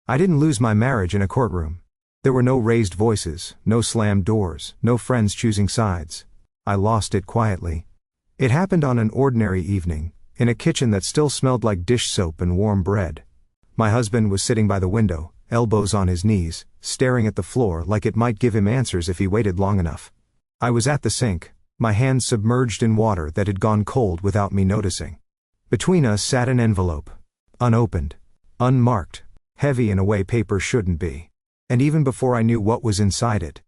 I didn't lose my marriage in a courtroom. There were no raised voices, no slammed doors, no friends choosing sides. I lost it quietly. It happened on an ordinary evening, in a kitchen that still smelled like dish soap and warm bread. My husband was sitting by the window, elbows on his knees, staring at the floor like it might give him answers if he waited long enough. I was at the sink, my hands submerged in water that had gone cold without me noticing. Between us sat an envelope. Unopened. Unmarked. Heavy in a way paper shouldn't be. And even before I knew what was inside it,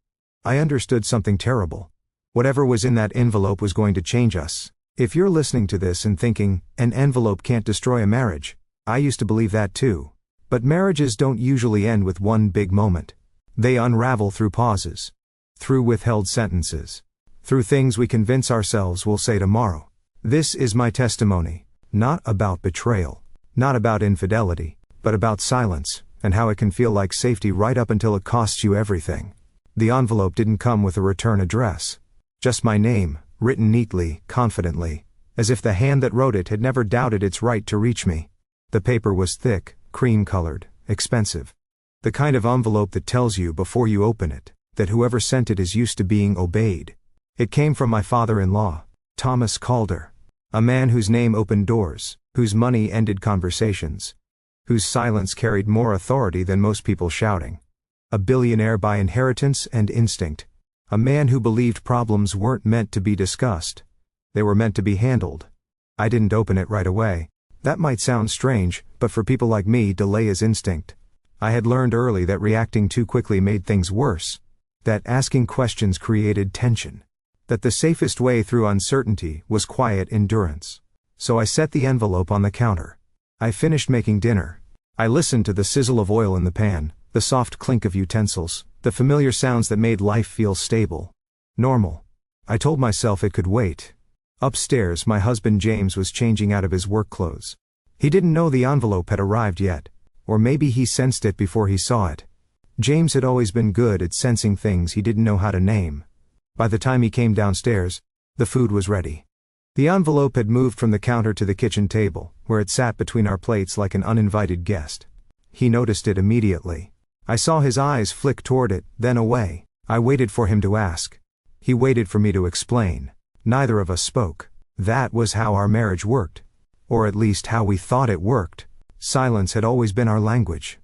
I understood something terrible. Whatever was in that envelope was going to change us. If you're listening to this and thinking, an envelope can't destroy a marriage, I used to believe that too. But marriages don't usually end with one big moment. They unravel through pauses. Through withheld sentences. Through things we convince ourselves we'll say tomorrow. This is my testimony. Not about betrayal. Not about infidelity. But about silence, and how it can feel like safety right up until it costs you everything. The envelope didn't come with a return address. Just my name, written neatly, confidently, as if the hand that wrote it had never doubted its right to reach me. The paper was thick, cream-colored, expensive. The kind of envelope that tells you before you open it, that whoever sent it is used to being obeyed. It came from my father-in-law, Thomas Calder. A man whose name opened doors, whose money ended conversations, whose silence carried more authority than most people shouting. A billionaire by inheritance and instinct. A man who believed problems weren't meant to be discussed. They were meant to be handled. I didn't open it right away. That might sound strange, but for people like me, delay is instinct. I had learned early that reacting too quickly made things worse. That asking questions created tension. That the safest way through uncertainty was quiet endurance. So I set the envelope on the counter. I finished making dinner. I listened to the sizzle of oil in the pan, the soft clink of utensils, the familiar sounds that made life feel stable. Normal. I told myself it could wait. Upstairs, my husband James was changing out of his work clothes. He didn't know the envelope had arrived yet, or maybe he sensed it before he saw it. James had always been good at sensing things he didn't know how to name. By the time he came downstairs, the food was ready. The envelope had moved from the counter to the kitchen table, where it sat between our plates like an uninvited guest. He noticed it immediately. I saw his eyes flick toward it, then away. I waited for him to ask. He waited for me to explain. Neither of us spoke. That was how our marriage worked. Or at least how we thought it worked. Silence had always been our language.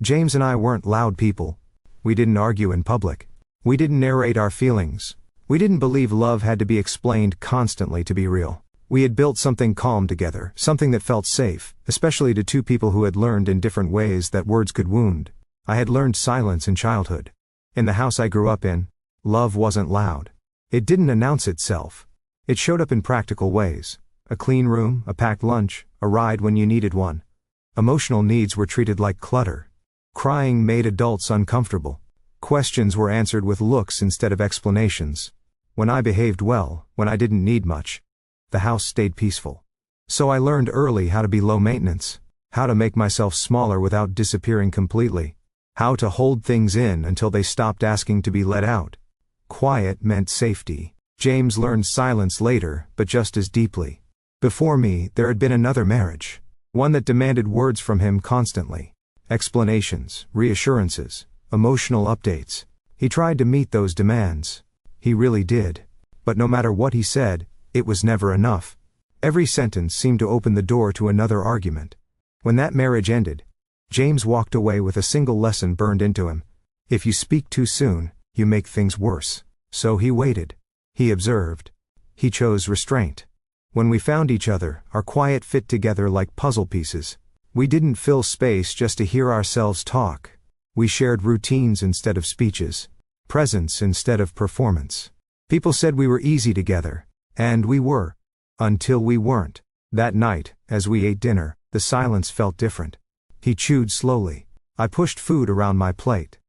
James and I weren't loud people. We didn't argue in public. We didn't narrate our feelings. We didn't believe love had to be explained constantly to be real. We had built something calm together, something that felt safe, especially to two people who had learned in different ways that words could wound. I had learned silence in childhood. In the house I grew up in, love wasn't loud. It didn't announce itself. It showed up in practical ways. A clean room, a packed lunch, a ride when you needed one. Emotional needs were treated like clutter. Crying made adults uncomfortable. Questions were answered with looks instead of explanations. When I behaved well, when I didn't need much, the house stayed peaceful. So I learned early how to be low maintenance, how to make myself smaller without disappearing completely, how to hold things in until they stopped asking to be let out. Quiet meant safety. James learned silence later, but just as deeply. Before me, there had been another marriage. One that demanded words from him constantly. Explanations, reassurances, emotional updates. He tried to meet those demands. He really did. But no matter what he said, it was never enough. Every sentence seemed to open the door to another argument. When that marriage ended, James walked away with a single lesson burned into him. If you speak too soon, you make things worse. So he waited. He observed. He chose restraint. When we found each other, our quiet fit together like puzzle pieces. We didn't fill space just to hear ourselves talk. We shared routines instead of speeches. Presence instead of performance. People said we were easy together. And we were. Until we weren't. That night, as we ate dinner, the silence felt different. He chewed slowly. I pushed food around my plate.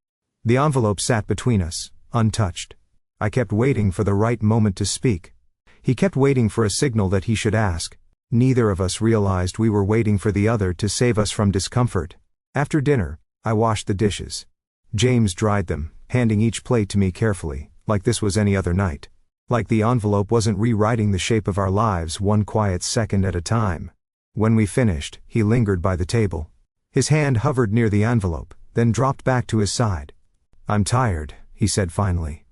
The envelope sat between us, untouched. I kept waiting for the right moment to speak. He kept waiting for a signal that he should ask. Neither of us realized we were waiting for the other to save us from discomfort. After dinner, I washed the dishes. James dried them, handing each plate to me carefully, like this was any other night. Like the envelope wasn't rewriting the shape of our lives one quiet second at a time. When we finished, he lingered by the table. His hand hovered near the envelope, then dropped back to his side. "I'm tired," he said finally.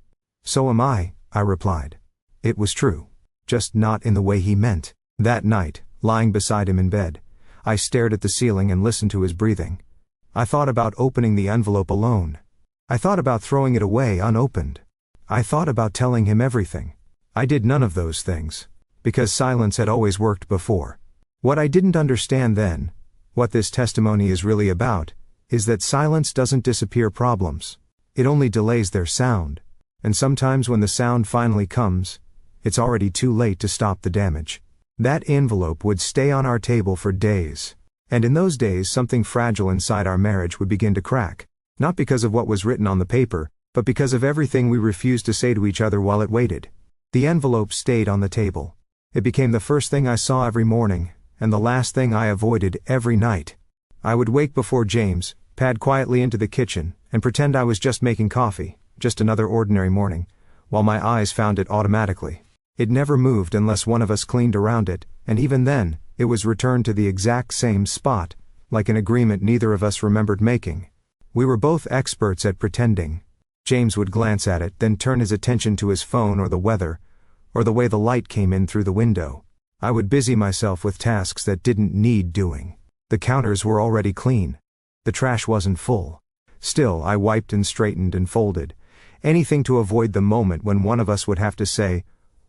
"So am I," I replied. It was true. Just not in the way he meant. That night, lying beside him in bed, I stared at the ceiling and listened to his breathing. I thought about opening the envelope alone. I thought about throwing it away unopened. I thought about telling him everything. I did none of those things, because silence had always worked before. What I didn't understand then, what this testimony is really about, is that silence doesn't disappear problems. It only delays their sound. And sometimes when the sound finally comes, it's already too late to stop the damage. That envelope would stay on our table for days. And in those days something fragile inside our marriage would begin to crack. Not because of what was written on the paper, but because of everything we refused to say to each other while it waited. The envelope stayed on the table. It became the first thing I saw every morning, and the last thing I avoided every night. I would wake before James, pad quietly into the kitchen, and pretend I was just making coffee, just another ordinary morning, while my eyes found it automatically. It never moved unless one of us cleaned around it, and even then, it was returned to the exact same spot, like an agreement neither of us remembered making. We were both experts at pretending. James would glance at it, then turn his attention to his phone or the weather, or the way the light came in through the window. I would busy myself with tasks that didn't need doing. The counters were already clean. The trash wasn't full. Still, I wiped and straightened and folded. Anything to avoid the moment when one of us would have to say,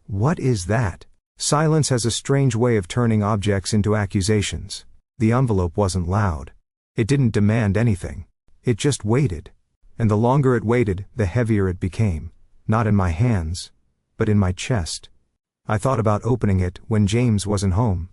"What is that?" Silence has a strange way of turning objects into accusations. The envelope wasn't loud. It didn't demand anything. It just waited. And the longer it waited, the heavier it became. Not in my hands, but in my chest. I thought about opening it when James wasn't home.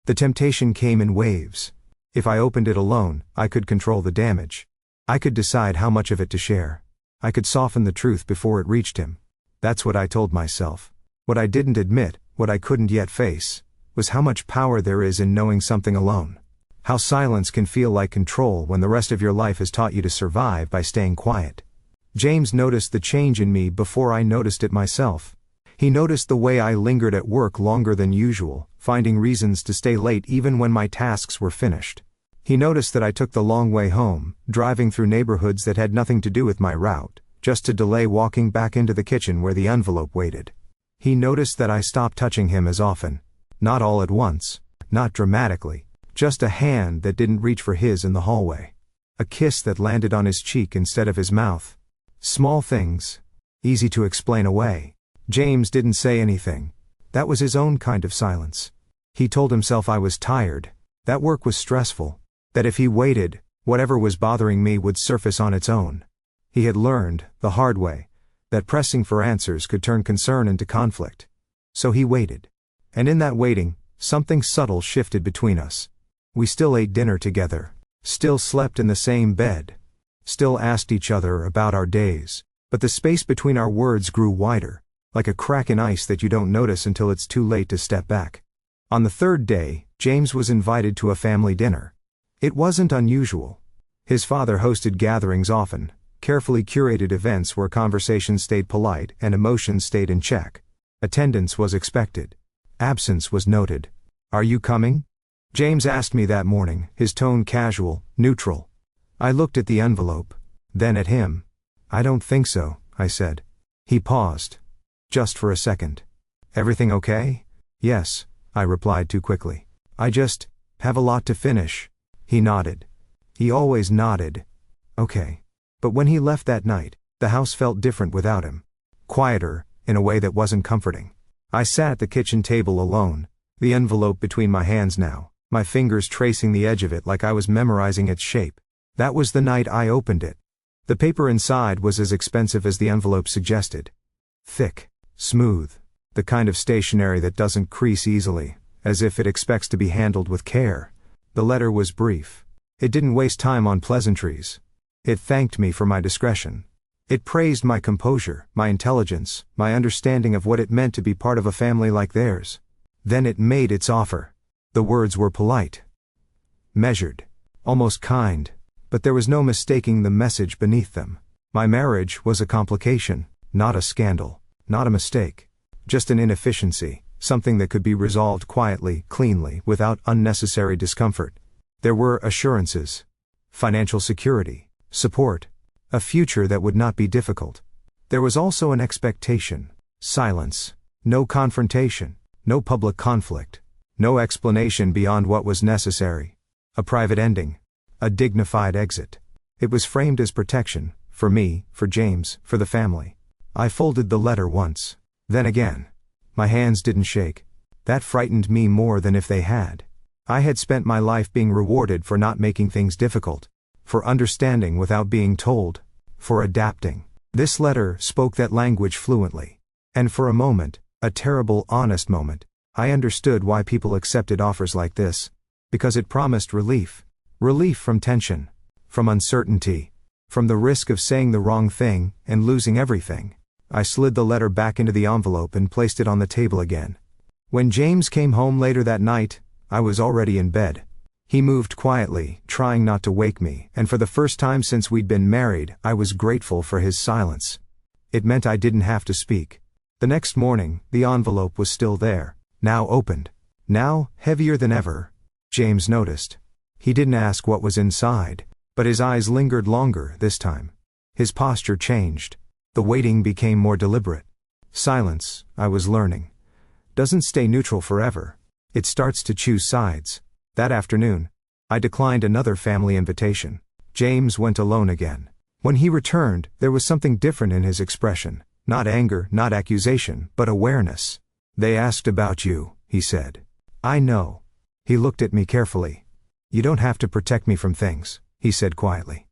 The temptation came in waves. If I opened it alone, I could control the damage. I could decide how much of it to share. I could soften the truth before it reached him. That's what I told myself. What I didn't admit, what I couldn't yet face, was how much power there is in knowing something alone. How silence can feel like control when the rest of your life has taught you to survive by staying quiet. James noticed the change in me before I noticed it myself. He noticed the way I lingered at work longer than usual, finding reasons to stay late even when my tasks were finished. He noticed that I took the long way home, driving through neighborhoods that had nothing to do with my route, just to delay walking back into the kitchen where the envelope waited. He noticed that I stopped touching him as often. Not all at once, not dramatically, just a hand that didn't reach for his in the hallway. A kiss that landed on his cheek instead of his mouth. Small things, easy to explain away. James didn't say anything. That was his own kind of silence. He told himself I was tired, that work was stressful, that if he waited, whatever was bothering me would surface on its own. He had learned, the hard way, that pressing for answers could turn concern into conflict. So he waited. And in that waiting, something subtle shifted between us. We still ate dinner together, still slept in the same bed, still asked each other about our days, but the space between our words grew wider, like a crack in ice that you don't notice until it's too late to step back. On the third day, James was invited to a family dinner. It wasn't unusual. His father hosted gatherings often, carefully curated events where conversation stayed polite and emotions stayed in check. Attendance was expected. Absence was noted. "Are you coming?" James asked me that morning, his tone casual, neutral. I looked at the envelope, then at him. "I don't think so," I said. He paused. Just for a second. "Everything okay?" "Yes," I replied too quickly. "I just have a lot to finish." He nodded. He always nodded. "Okay." But when he left that night, the house felt different without him. Quieter, in a way that wasn't comforting. I sat at the kitchen table alone, the envelope between my hands now, my fingers tracing the edge of it like I was memorizing its shape. That was the night I opened it. The paper inside was as expensive as the envelope suggested. Thick, smooth, the kind of stationery that doesn't crease easily, as if it expects to be handled with care. The letter was brief. It didn't waste time on pleasantries. It thanked me for my discretion. It praised my composure, my intelligence, my understanding of what it meant to be part of a family like theirs. Then it made its offer. The words were polite, measured, almost kind, but there was no mistaking the message beneath them. My marriage was a complication, not a scandal, not a mistake, just an inefficiency, something that could be resolved quietly, cleanly, without unnecessary discomfort. There were assurances. financial security, support, a future that would not be difficult. There was also an expectation, silence, no confrontation, no public conflict, no explanation beyond what was necessary, a private ending, a dignified exit. It was framed as protection, for me, for James, for the family. I folded the letter once, then again. My hands didn't shake. That frightened me more than if they had. I had spent my life being rewarded for not making things difficult, for understanding without being told, for adapting. This letter spoke that language fluently. And for a moment, a terrible, honest moment, I understood why people accepted offers like this. Because it promised relief. Relief from tension, from uncertainty, from the risk of saying the wrong thing and losing everything. I slid the letter back into the envelope and placed it on the table again. When James came home later that night, I was already in bed. He moved quietly, trying not to wake me, and for the first time since we'd been married, I was grateful for his silence. It meant I didn't have to speak. The next morning, the envelope was still there, now opened, now heavier than ever. James noticed. He didn't ask what was inside, but his eyes lingered longer this time. His posture changed. The waiting became more deliberate. Silence, I was learning, doesn't stay neutral forever. It starts to choose sides. That afternoon, I declined another family invitation. James went alone again. When he returned, there was something different in his expression. Not anger, not accusation, but awareness. "They asked about you," he said. "I know." He looked at me carefully. "You don't have to protect me from things," he said quietly.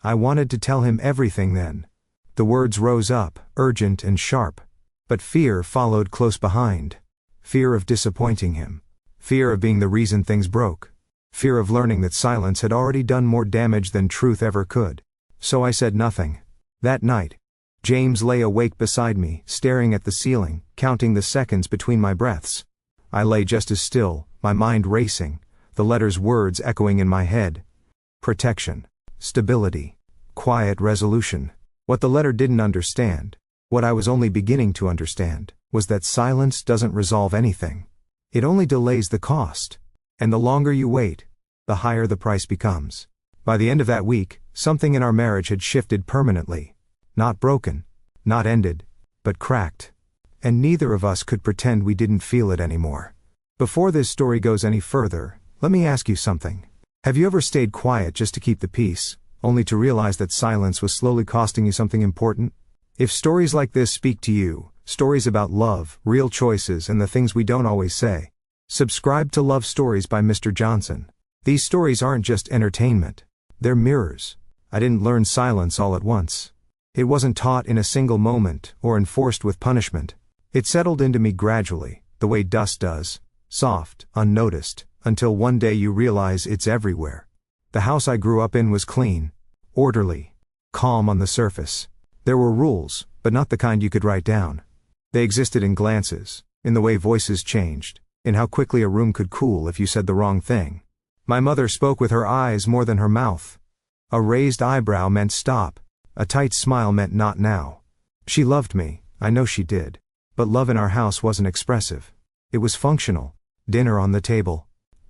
I wanted to tell him everything then. The words rose up, urgent and sharp. But fear followed close behind. Fear of disappointing him. Fear of being the reason things broke. Fear of learning that silence had already done more damage than truth ever could. So I said nothing. That night, James lay awake beside me, staring at the ceiling, counting the seconds between my breaths. I lay just as still, my mind racing, the letter's words echoing in my head. Protection. Stability. Quiet resolution. What the letter didn't understand, what I was only beginning to understand, was that silence doesn't resolve anything. It only delays the cost. And the longer you wait, the higher the price becomes. By the end of that week, something in our marriage had shifted permanently. Not broken, not ended, but cracked. And neither of us could pretend we didn't feel it anymore. Before this story goes any further, let me ask you something. Have you ever stayed quiet just to keep the peace, only to realize that silence was slowly costing you something important? If stories like this speak to you, stories about love, real choices, and the things we don't always say, subscribe to Love Stories by Mr. Johnson. These stories aren't just entertainment. They're mirrors. I didn't learn silence all at once. It wasn't taught in a single moment or enforced with punishment. It settled into me gradually, the way dust does, soft, unnoticed, until one day you realize it's everywhere. The house I grew up in was clean, orderly, calm on the surface. There were rules, but not the kind you could write down. They existed in glances, in the way voices changed, in how quickly a room could cool if you said the wrong thing. My mother spoke with her eyes more than her mouth. A raised eyebrow meant stop, a tight smile meant not now. She loved me, I know she did. But love in our house wasn't expressive. It was functional. Dinner on the table.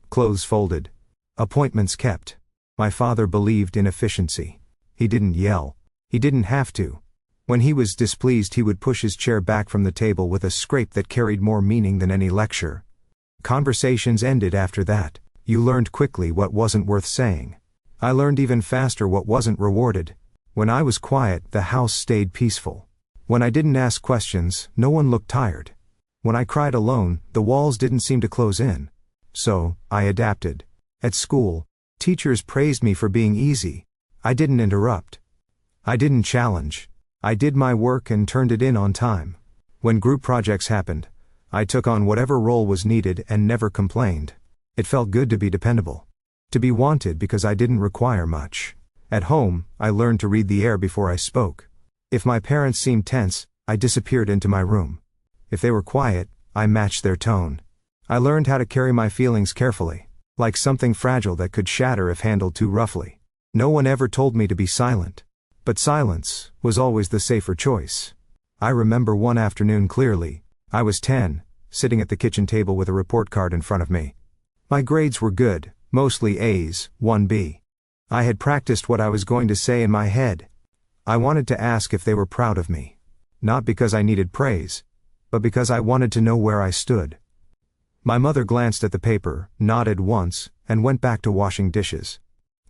Clothes folded. Appointments kept. My father believed in efficiency. He didn't yell. He didn't have to. When he was displeased, he would push his chair back from the table with a scrape that carried more meaning than any lecture. Conversations ended after that. You learned quickly what wasn't worth saying. I learned even faster what wasn't rewarded. When I was quiet, the house stayed peaceful. When I didn't ask questions, no one looked tired. When I cried alone, the walls didn't seem to close in. So, I adapted. At school, teachers praised me for being easy. I didn't interrupt. I didn't challenge. I did my work and turned it in on time. When group projects happened, I took on whatever role was needed and never complained. It felt good to be dependable. To be wanted because I didn't require much. At home, I learned to read the air before I spoke. If my parents seemed tense, I disappeared into my room. If they were quiet, I matched their tone. I learned how to carry my feelings carefully, like something fragile that could shatter if handled too roughly. No one ever told me to be silent. But silence was always the safer choice. I remember one afternoon clearly. I was 10, sitting at the kitchen table with a report card in front of me. My grades were good, mostly A's, 1 B. I had practiced what I was going to say in my head. I wanted to ask if they were proud of me. Not because I needed praise, but because I wanted to know where I stood. My mother glanced at the paper, nodded once, and went back to washing dishes.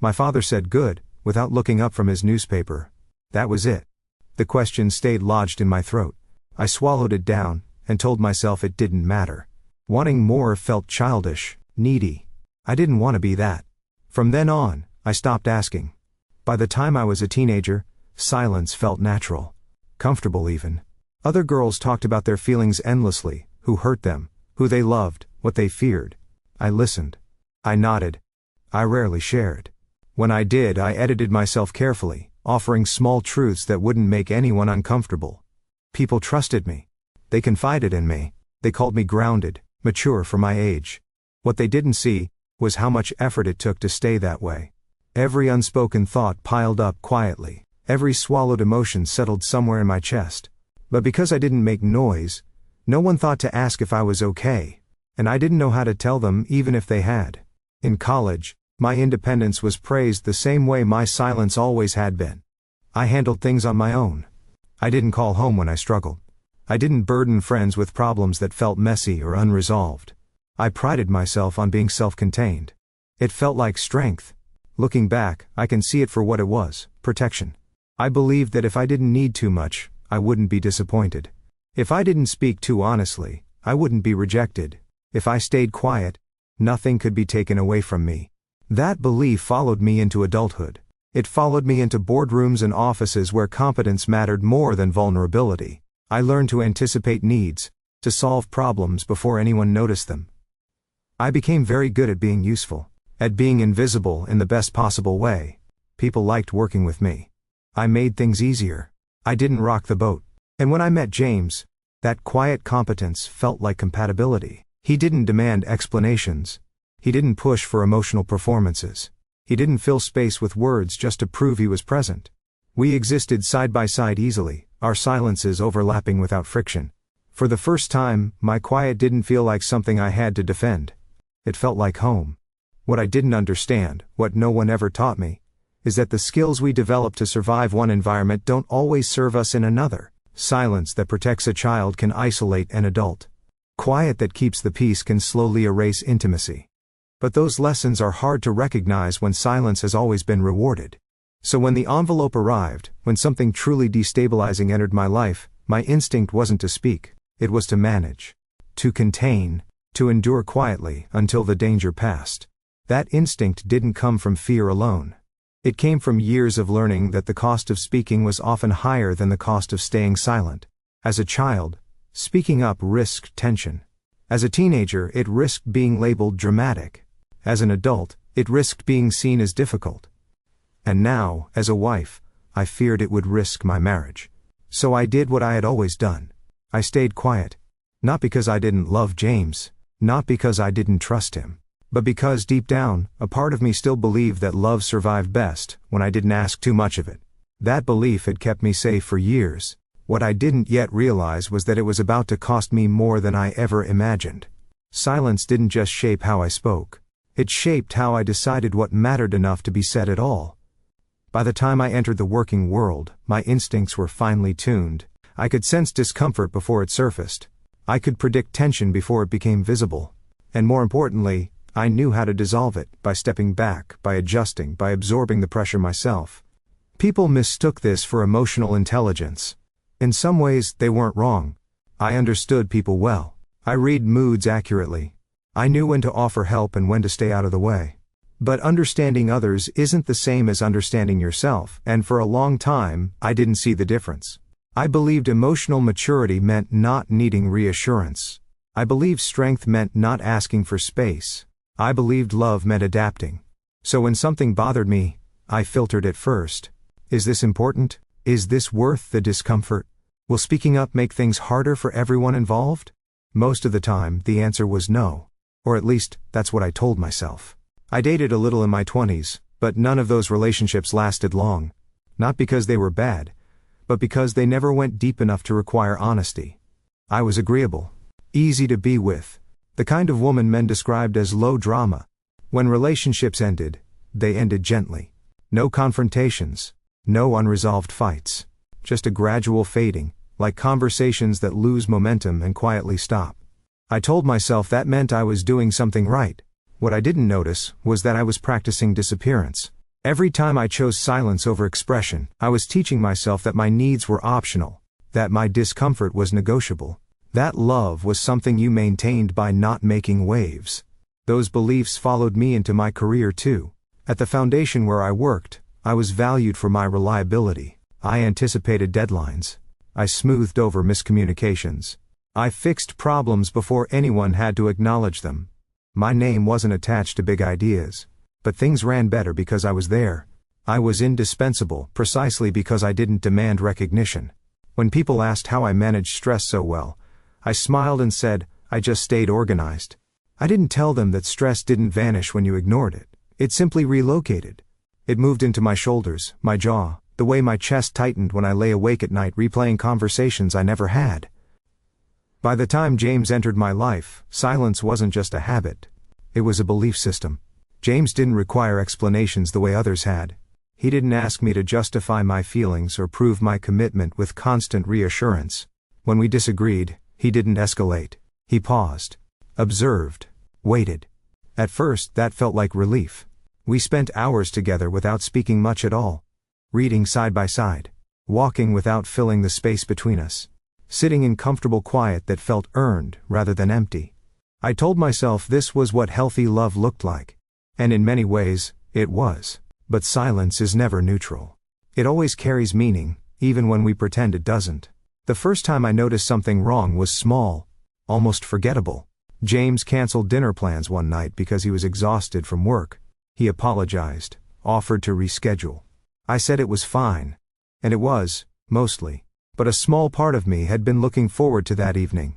My father said good, without looking up from his newspaper. That was it. The question stayed lodged in my throat. I swallowed it down, and told myself it didn't matter. Wanting more felt childish, needy. I didn't want to be that. From then on, I stopped asking. By the time I was a teenager, silence felt natural. Comfortable even. Other girls talked about their feelings endlessly, who hurt them, who they loved, what they feared. I listened. I nodded. I rarely shared. When I did, I edited myself carefully, offering small truths that wouldn't make anyone uncomfortable. People trusted me. They confided in me. They called me grounded, mature for my age. What they didn't see was how much effort it took to stay that way. Every unspoken thought piled up quietly. Every swallowed emotion settled somewhere in my chest. But because I didn't make noise, no one thought to ask if I was okay. And I didn't know how to tell them even if they had. In college, my independence was praised the same way my silence always had been. I handled things on my own. I didn't call home when I struggled. I didn't burden friends with problems that felt messy or unresolved. I prided myself on being self-contained. It felt like strength. Looking back, I can see it for what it was, protection. I believed that if I didn't need too much, I wouldn't be disappointed. If I didn't speak too honestly, I wouldn't be rejected. If I stayed quiet, nothing could be taken away from me. That belief followed me into adulthood. It followed me into boardrooms and offices where competence mattered more than vulnerability. I learned to anticipate needs, to solve problems before anyone noticed them. I became very good at being useful, at being invisible in the best possible way. People liked working with me. I made things easier. I didn't rock the boat. And when I met James, that quiet competence felt like compatibility. He didn't demand explanations. He didn't push for emotional performances. He didn't fill space with words just to prove he was present. We existed side by side easily, our silences overlapping without friction. For the first time, my quiet didn't feel like something I had to defend. It felt like home. What I didn't understand, what no one ever taught me, is that the skills we develop to survive one environment don't always serve us in another. Silence that protects a child can isolate an adult. Quiet that keeps the peace can slowly erase intimacy. But those lessons are hard to recognize when silence has always been rewarded. So when the envelope arrived, when something truly destabilizing entered my life, my instinct wasn't to speak, it was to manage, to contain, to endure quietly until the danger passed. That instinct didn't come from fear alone. It came from years of learning that the cost of speaking was often higher than the cost of staying silent. As a child, speaking up risked tension. As a teenager, it risked being labeled dramatic. As an adult, it risked being seen as difficult. And now, as a wife, I feared it would risk my marriage. So I did what I had always done. I stayed quiet. Not because I didn't love James, not because I didn't trust him, but because deep down, a part of me still believed that love survived best when I didn't ask too much of it. That belief had kept me safe for years. What I didn't yet realize was that it was about to cost me more than I ever imagined. Silence didn't just shape how I spoke. It shaped how I decided what mattered enough to be said at all. By the time I entered the working world, my instincts were finely tuned. I could sense discomfort before it surfaced. I could predict tension before it became visible. And more importantly, I knew how to dissolve it, by stepping back, by adjusting, by absorbing the pressure myself. People mistook this for emotional intelligence. In some ways, they weren't wrong. I understood people well. I read moods accurately. I knew when to offer help and when to stay out of the way. But understanding others isn't the same as understanding yourself, and for a long time, I didn't see the difference. I believed emotional maturity meant not needing reassurance. I believed strength meant not asking for space. I believed love meant adapting. So when something bothered me, I filtered it first. Is this important? Is this worth the discomfort? Will speaking up make things harder for everyone involved? Most of the time, the answer was no. Or at least, that's what I told myself. I dated a little in my 20s, but none of those relationships lasted long. Not because they were bad, but because they never went deep enough to require honesty. I was agreeable, easy to be with, the kind of woman men described as low drama. When relationships ended, they ended gently. No confrontations. No unresolved fights. Just a gradual fading, like conversations that lose momentum and quietly stop. I told myself that meant I was doing something right. What I didn't notice was that I was practicing disappearance. Every time I chose silence over expression, I was teaching myself that my needs were optional, that my discomfort was negotiable, that love was something you maintained by not making waves. Those beliefs followed me into my career too. At the foundation where I worked, I was valued for my reliability. I anticipated deadlines. I smoothed over miscommunications. I fixed problems before anyone had to acknowledge them. My name wasn't attached to big ideas. But things ran better because I was there. I was indispensable precisely because I didn't demand recognition. When people asked how I managed stress so well, I smiled and said, I just stayed organized. I didn't tell them that stress didn't vanish when you ignored it. It simply relocated. It moved into my shoulders, my jaw, the way my chest tightened when I lay awake at night replaying conversations I never had. By the time James entered my life, silence wasn't just a habit. It was a belief system. James didn't require explanations the way others had. He didn't ask me to justify my feelings or prove my commitment with constant reassurance. When we disagreed, he didn't escalate. He paused, observed, waited. At first, that felt like relief. We spent hours together without speaking much at all. Reading side by side. Walking without filling the space between us. Sitting in comfortable quiet that felt earned rather than empty. I told myself this was what healthy love looked like. And in many ways, it was. But silence is never neutral. It always carries meaning, even when we pretend it doesn't. The first time I noticed something wrong was small, almost forgettable. James canceled dinner plans one night because he was exhausted from work. He apologized, offered to reschedule. I said it was fine. And it was, mostly. But a small part of me had been looking forward to that evening.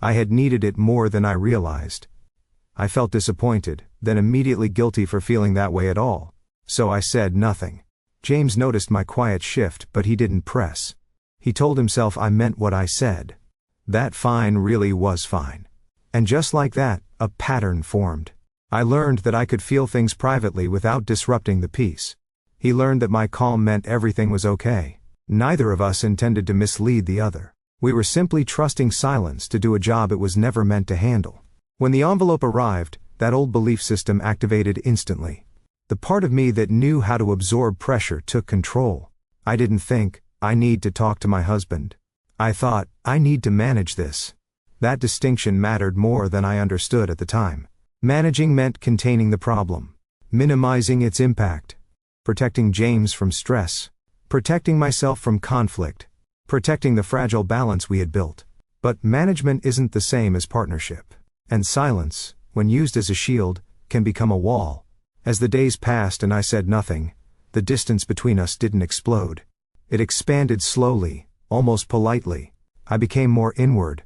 I had needed it more than I realized. I felt disappointed, then immediately guilty for feeling that way at all. So I said nothing. James noticed my quiet shift, but he didn't press. He told himself I meant what I said. That fine really was fine. And just like that, a pattern formed. I learned that I could feel things privately without disrupting the peace. He learned that my calm meant everything was okay. Neither of us intended to mislead the other. We were simply trusting silence to do a job it was never meant to handle. When the envelope arrived, that old belief system activated instantly. The part of me that knew how to absorb pressure took control. I didn't think, I need to talk to my husband. I thought, I need to manage this. That distinction mattered more than I understood at the time. Managing meant containing the problem, minimizing its impact, protecting James from stress, protecting myself from conflict, protecting the fragile balance we had built. But management isn't the same as partnership. And silence, when used as a shield, can become a wall. As the days passed and I said nothing, the distance between us didn't explode. It expanded slowly, almost politely. I became more inward.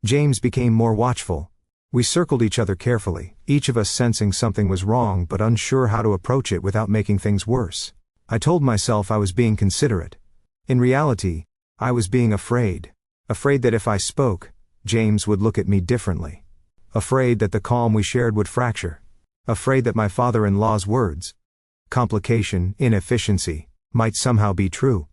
James became more watchful. We circled each other carefully, each of us sensing something was wrong but unsure how to approach it without making things worse. I told myself I was being considerate. In reality, I was being afraid. Afraid that if I spoke, James would look at me differently. Afraid that the calm we shared would fracture. Afraid that my father-in-law's words, complication, inefficiency, might somehow be true.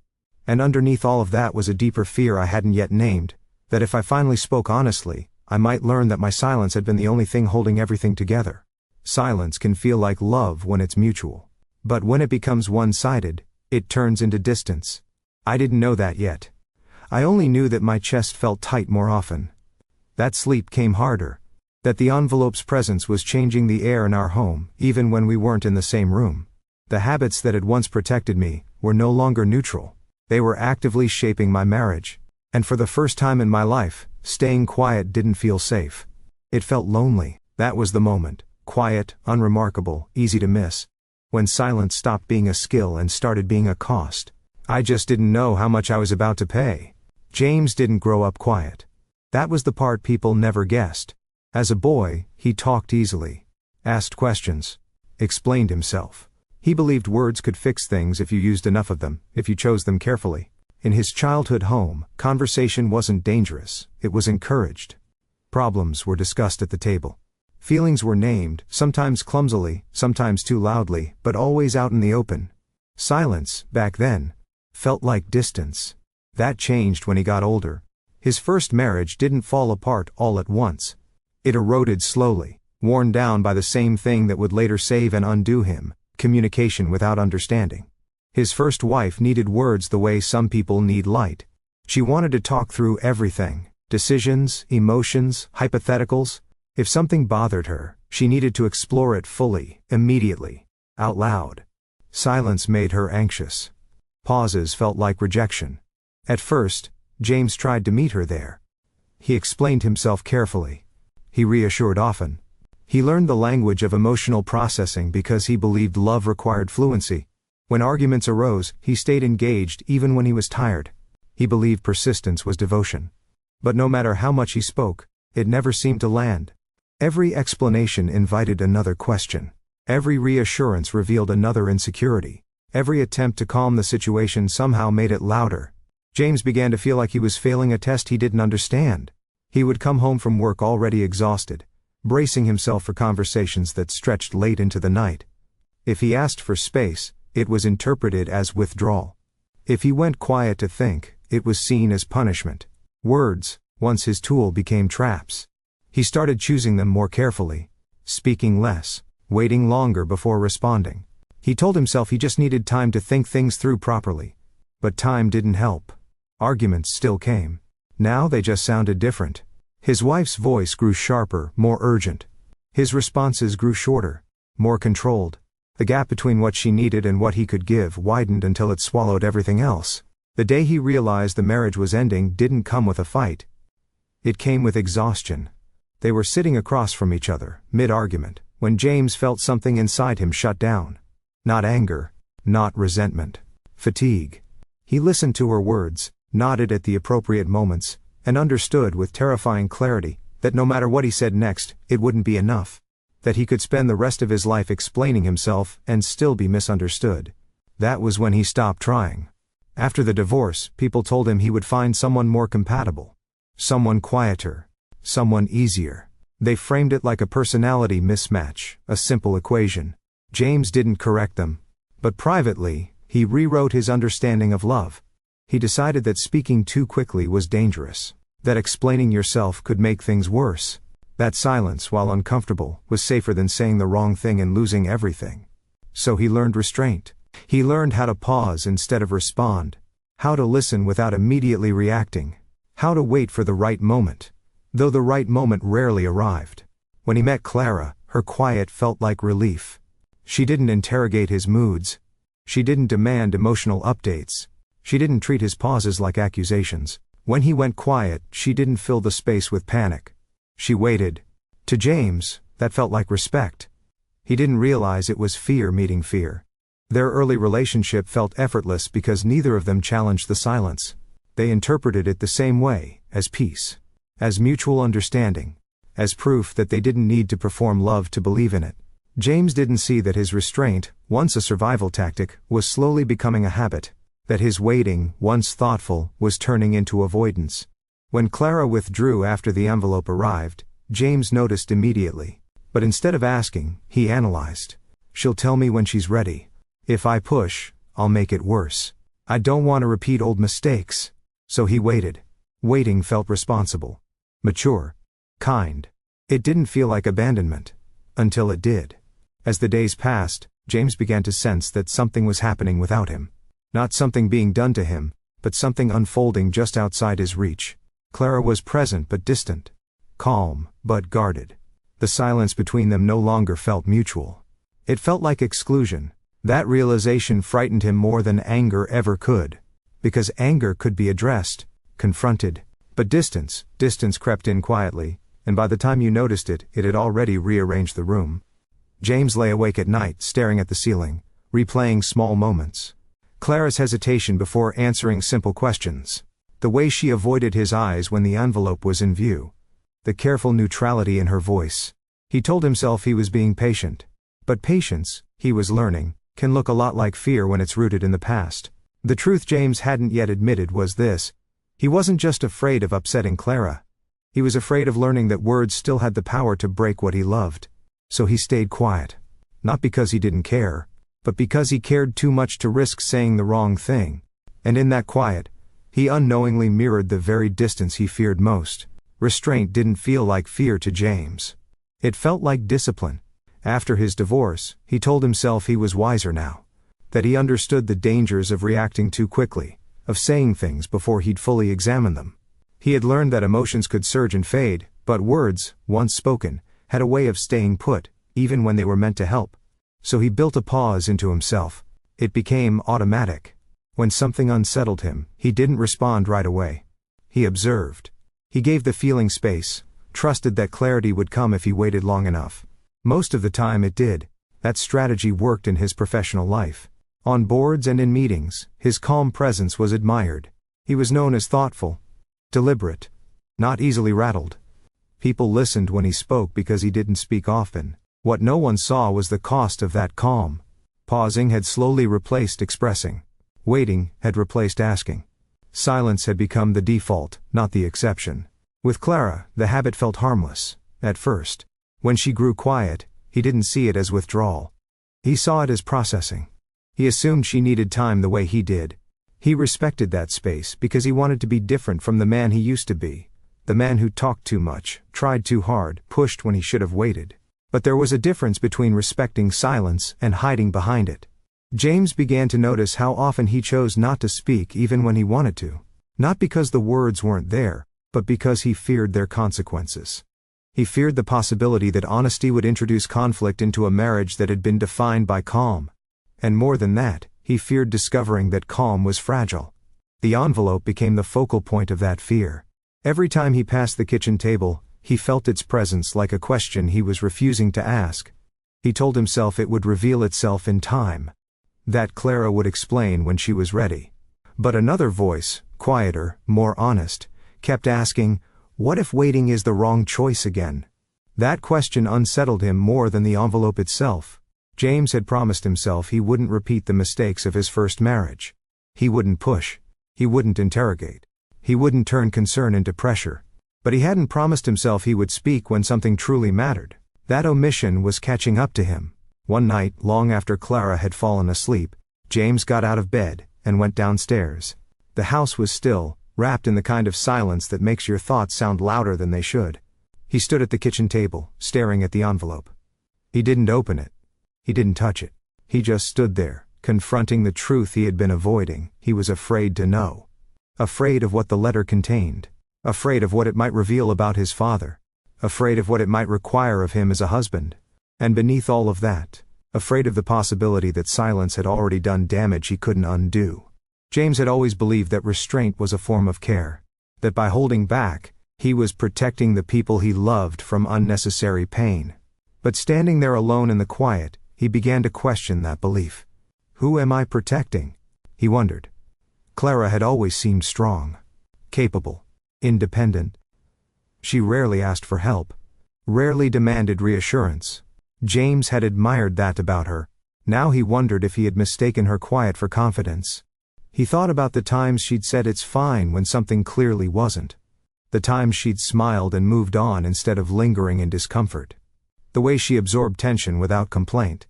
And underneath all of that was a deeper fear I hadn't yet named, that if I finally spoke honestly, I might learn that my silence had been the only thing holding everything together. Silence can feel like love when it's mutual. But when it becomes one-sided, it turns into distance. I didn't know that yet. I only knew that my chest felt tight more often. That sleep came harder. That the envelope's presence was changing the air in our home, even when we weren't in the same room. The habits that had once protected me were no longer neutral. They were actively shaping my marriage. And for the first time in my life, staying quiet didn't feel safe. It felt lonely. That was the moment. Quiet, unremarkable, easy to miss. When silence stopped being a skill and started being a cost. I just didn't know how much I was about to pay. James didn't grow up quiet. That was the part people never guessed. As a boy, he talked easily, asked questions, explained himself. He believed words could fix things if you used enough of them, if you chose them carefully. In his childhood home, conversation wasn't dangerous, it was encouraged. Problems were discussed at the table. Feelings were named, sometimes clumsily, sometimes too loudly, but always out in the open. Silence, back then, felt like distance. That changed when he got older. His first marriage didn't fall apart all at once. It eroded slowly, worn down by the same thing that would later save and undo him: communication without understanding. His first wife needed words the way some people need light. She wanted to talk through everything: decisions, emotions, hypotheticals. If something bothered her, she needed to explore it fully, immediately, out loud. Silence made her anxious. Pauses felt like rejection. At first, James tried to meet her there. He explained himself carefully. He reassured often. He learned the language of emotional processing because he believed love required fluency. When arguments arose, he stayed engaged even when he was tired. He believed persistence was devotion. But no matter how much he spoke, it never seemed to land. Every explanation invited another question. Every reassurance revealed another insecurity. Every attempt to calm the situation somehow made it louder. James began to feel like he was failing a test he didn't understand. He would come home from work already exhausted, bracing himself for conversations that stretched late into the night. If he asked for space, it was interpreted as withdrawal. If he went quiet to think, it was seen as punishment. Words, once his tool, became traps. He started choosing them more carefully, speaking less, waiting longer before responding. He told himself he just needed time to think things through properly. But time didn't help. Arguments still came. Now they just sounded different. His wife's voice grew sharper, more urgent. His responses grew shorter, more controlled. The gap between what she needed and what he could give widened until it swallowed everything else. The day he realized the marriage was ending didn't come with a fight. It came with exhaustion. They were sitting across from each other, mid-argument, when James felt something inside him shut down. Not anger, not resentment. Fatigue. He listened to her words, nodded at the appropriate moments, and understood with terrifying clarity that no matter what he said next, it wouldn't be enough. That he could spend the rest of his life explaining himself and still be misunderstood. That was when he stopped trying. After the divorce, people told him he would find someone more compatible. Someone quieter. Someone easier. They framed it like a personality mismatch, a simple equation. James didn't correct them. But privately, he rewrote his understanding of love. He decided that speaking too quickly was dangerous. That explaining yourself could make things worse. That silence, while uncomfortable, was safer than saying the wrong thing and losing everything. So he learned restraint. He learned how to pause instead of respond. How to listen without immediately reacting. How to wait for the right moment. Though the right moment rarely arrived. When he met Clara, her quiet felt like relief. She didn't interrogate his moods. She didn't demand emotional updates. She didn't treat his pauses like accusations. When he went quiet, she didn't fill the space with panic. She waited. To James, that felt like respect. He didn't realize it was fear meeting fear. Their early relationship felt effortless because neither of them challenged the silence. They interpreted it the same way, as peace. As mutual understanding. As proof that they didn't need to perform love to believe in it. James didn't see that his restraint, once a survival tactic, was slowly becoming a habit. That his waiting, once thoughtful, was turning into avoidance. When Clara withdrew after the envelope arrived, James noticed immediately. But instead of asking, he analyzed. She'll tell me when she's ready. If I push, I'll make it worse. I don't want to repeat old mistakes. So he waited. Waiting felt responsible. Mature. Kind. It didn't feel like abandonment. Until it did. As the days passed, James began to sense that something was happening without him. Not something being done to him, but something unfolding just outside his reach. Clara was present but distant. Calm, but guarded. The silence between them no longer felt mutual. It felt like exclusion. That realization frightened him more than anger ever could. Because anger could be addressed, confronted. But distance crept in quietly, and by the time you noticed it, it had already rearranged the room. James lay awake at night, staring at the ceiling, replaying small moments. Clara's hesitation before answering simple questions. The way she avoided his eyes when the envelope was in view. The careful neutrality in her voice. He told himself he was being patient. But patience, he was learning, can look a lot like fear when it's rooted in the past. The truth James hadn't yet admitted was this. He wasn't just afraid of upsetting Clara. He was afraid of learning that words still had the power to break what he loved. So he stayed quiet. Not because he didn't care, but because he cared too much to risk saying the wrong thing. And in that quiet, he unknowingly mirrored the very distance he feared most. Restraint didn't feel like fear to James. It felt like discipline. After his divorce, he told himself he was wiser now. That he understood the dangers of reacting too quickly, of saying things before he'd fully examined them. He had learned that emotions could surge and fade, but words, once spoken, had a way of staying put, even when they were meant to help. So he built a pause into himself. It became automatic. When something unsettled him, he didn't respond right away. He observed. He gave the feeling space, trusted that clarity would come if he waited long enough. Most of the time it did. That strategy worked in his professional life. On boards and in meetings, his calm presence was admired. He was known as thoughtful, deliberate, not easily rattled. People listened when he spoke because he didn't speak often. What no one saw was the cost of that calm. Pausing had slowly replaced expressing. Waiting had replaced asking. Silence had become the default, not the exception. With Clara, the habit felt harmless. At first. When she grew quiet, he didn't see it as withdrawal. He saw it as processing. He assumed she needed time the way he did. He respected that space because he wanted to be different from the man he used to be. The man who talked too much, tried too hard, pushed when he should have waited. But there was a difference between respecting silence and hiding behind it. James began to notice how often he chose not to speak even when he wanted to. Not because the words weren't there, but because he feared their consequences. He feared the possibility that honesty would introduce conflict into a marriage that had been defined by calm. And more than that, he feared discovering that calm was fragile. The envelope became the focal point of that fear. Every time he passed the kitchen table, he felt its presence like a question he was refusing to ask. He told himself it would reveal itself in time. That Clara would explain when she was ready. But another voice, quieter, more honest, kept asking, what if waiting is the wrong choice again? That question unsettled him more than the envelope itself. James had promised himself he wouldn't repeat the mistakes of his first marriage. He wouldn't push. He wouldn't interrogate. He wouldn't turn concern into pressure. But he hadn't promised himself he would speak when something truly mattered. That omission was catching up to him. One night, long after Clara had fallen asleep, James got out of bed and went downstairs. The house was still, wrapped in the kind of silence that makes your thoughts sound louder than they should. He stood at the kitchen table, staring at the envelope. He didn't open it. He didn't touch it. He just stood there, confronting the truth he had been avoiding. He was afraid to know. Afraid of what the letter contained. Afraid of what it might reveal about his father. Afraid of what it might require of him as a husband. And beneath all of that, afraid of the possibility that silence had already done damage he couldn't undo. James had always believed that restraint was a form of care. That by holding back, he was protecting the people he loved from unnecessary pain. But standing there alone in the quiet, he began to question that belief. Who am I protecting? He wondered. Clara had always seemed strong. Capable. Independent. She rarely asked for help. Rarely demanded reassurance. James had admired that about her. Now he wondered if he had mistaken her quiet for confidence. He thought about the times she'd said it's fine when something clearly wasn't. The times she'd smiled and moved on instead of lingering in discomfort. The way she absorbed tension without complaint.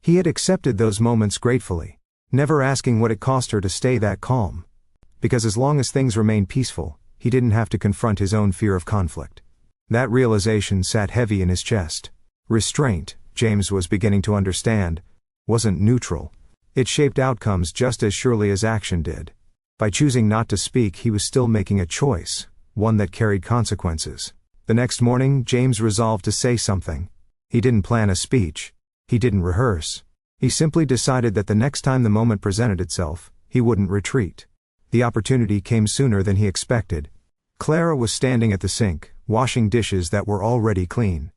He had accepted those moments gratefully, never asking what it cost her to stay that calm. Because as long as things remained peaceful, he didn't have to confront his own fear of conflict. That realization sat heavy in his chest. Restraint, James was beginning to understand, wasn't neutral. It shaped outcomes just as surely as action did. By choosing not to speak, he was still making a choice, one that carried consequences. The next morning, James resolved to say something. He didn't plan a speech. He didn't rehearse. He simply decided that the next time the moment presented itself, he wouldn't retreat. The opportunity came sooner than he expected. Clara was standing at the sink, washing dishes that were already clean.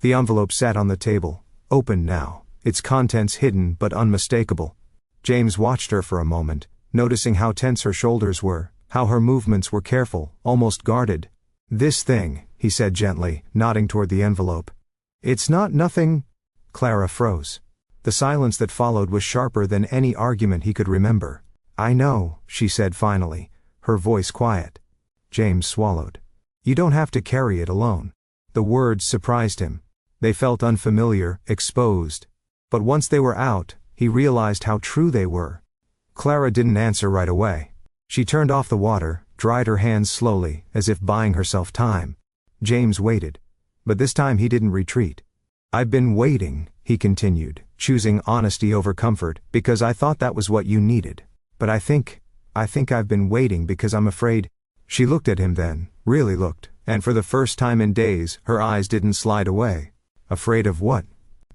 The envelope sat on the table, open now, its contents hidden but unmistakable. James watched her for a moment, noticing how tense her shoulders were, how her movements were careful, almost guarded. This thing, he said gently, nodding toward the envelope. It's not nothing. Clara froze. The silence that followed was sharper than any argument he could remember. I know, she said finally, her voice quiet. James swallowed. You don't have to carry it alone. The words surprised him. They felt unfamiliar, exposed. But once they were out, He realized how true they were. Clara didn't answer right away. She turned off the water, dried her hands slowly, as if buying herself time. James waited. But this time he didn't retreat. "I've been waiting," he continued, choosing honesty over comfort, "because I thought that was what you needed. But I think I've been waiting because I'm afraid." She looked at him then, really looked, and for the first time in days, her eyes didn't slide away. "Afraid of what?"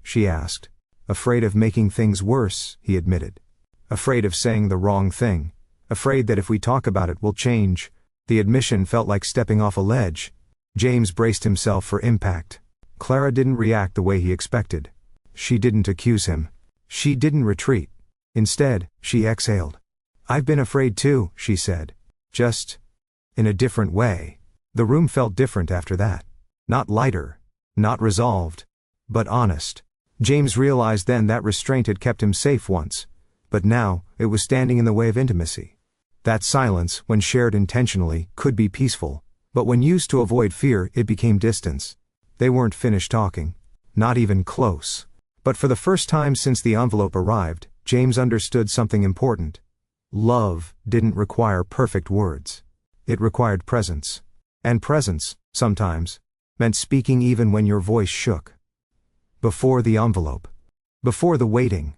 she asked. "Afraid of making things worse," he admitted. "Afraid of saying the wrong thing. Afraid that if we talk about it we'll change." The admission felt like stepping off a ledge. James braced himself for impact. Clara didn't react the way he expected. She didn't accuse him. She didn't retreat. Instead, she exhaled. "I've been afraid too," she said. "Just in a different way." The room felt different after that. Not lighter. Not resolved. But honest. James realized then that restraint had kept him safe once. But now, it was standing in the way of intimacy. That silence, when shared intentionally, could be peaceful. But when used to avoid fear, it became distance. They weren't finished talking. Not even close. But for the first time since the envelope arrived, James understood something important. Love didn't require perfect words. It required presence. And presence, sometimes, meant speaking even when your voice shook. Before the envelope. Before the waiting.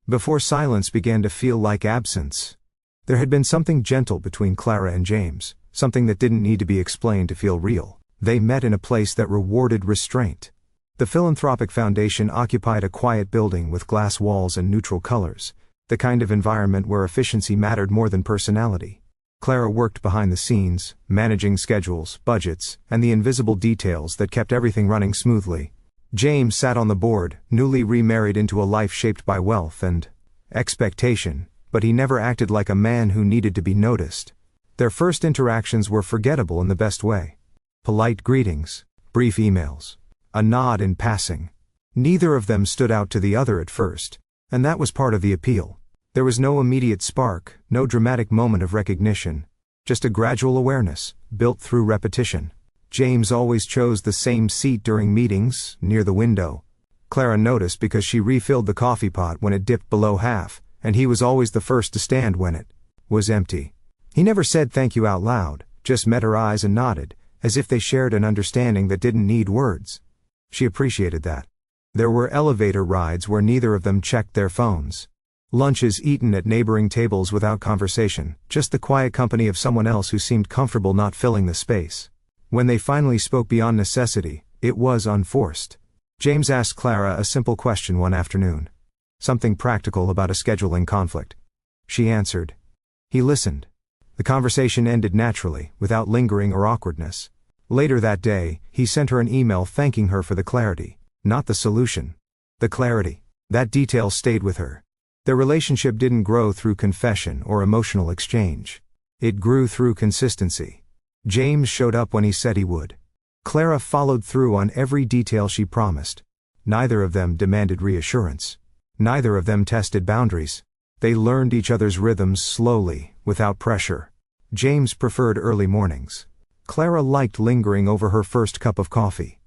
Before silence began to feel like absence. There had been something gentle between Clara and James, something that didn't need to be explained to feel real. They met in a place that rewarded restraint. The Philanthropic Foundation occupied a quiet building with glass walls and neutral colors, the kind of environment where efficiency mattered more than personality. Clara worked behind the scenes, managing schedules, budgets, and the invisible details that kept everything running smoothly. James sat on the board, newly remarried into a life shaped by wealth and expectation, but he never acted like a man who needed to be noticed. Their first interactions were forgettable in the best way. Polite greetings, brief emails, a nod in passing. Neither of them stood out to the other at first, and that was part of the appeal. There was no immediate spark, no dramatic moment of recognition, just a gradual awareness, built through repetition. James always chose the same seat during meetings, near the window. Clara noticed because she refilled the coffee pot when it dipped below half, and he was always the first to stand when it was empty. He never said thank you out loud, just met her eyes and nodded, as if they shared an understanding that didn't need words. She appreciated that. There were elevator rides where neither of them checked their phones. Lunches eaten at neighboring tables without conversation, just the quiet company of someone else who seemed comfortable not filling the space. When they finally spoke beyond necessity, it was unforced. James asked Clara a simple question one afternoon. Something practical about a scheduling conflict. She answered. He listened. The conversation ended naturally, without lingering or awkwardness. Later that day, he sent her an email thanking her for the clarity, not the solution. The clarity. That detail stayed with her. Their relationship didn't grow through confession or emotional exchange. It grew through consistency. James showed up when he said he would. Clara followed through on every detail she promised. Neither of them demanded reassurance. Neither of them tested boundaries. They learned each other's rhythms slowly, without pressure. James preferred early mornings. Clara liked lingering over her first cup of coffee.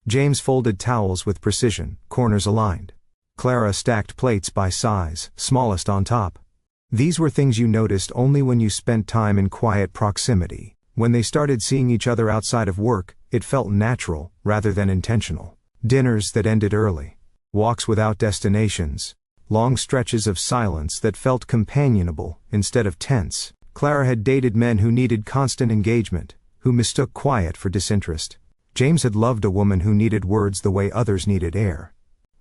James folded towels with precision, corners aligned. Clara stacked plates by size, smallest on top. These were things you noticed only when you spent time in quiet proximity. When they started seeing each other outside of work, it felt natural, rather than intentional. Dinners that ended early. Walks without destinations. Long stretches of silence that felt companionable, instead of tense. Clara had dated men who needed constant engagement, who mistook quiet for disinterest. James had loved a woman who needed words the way others needed air.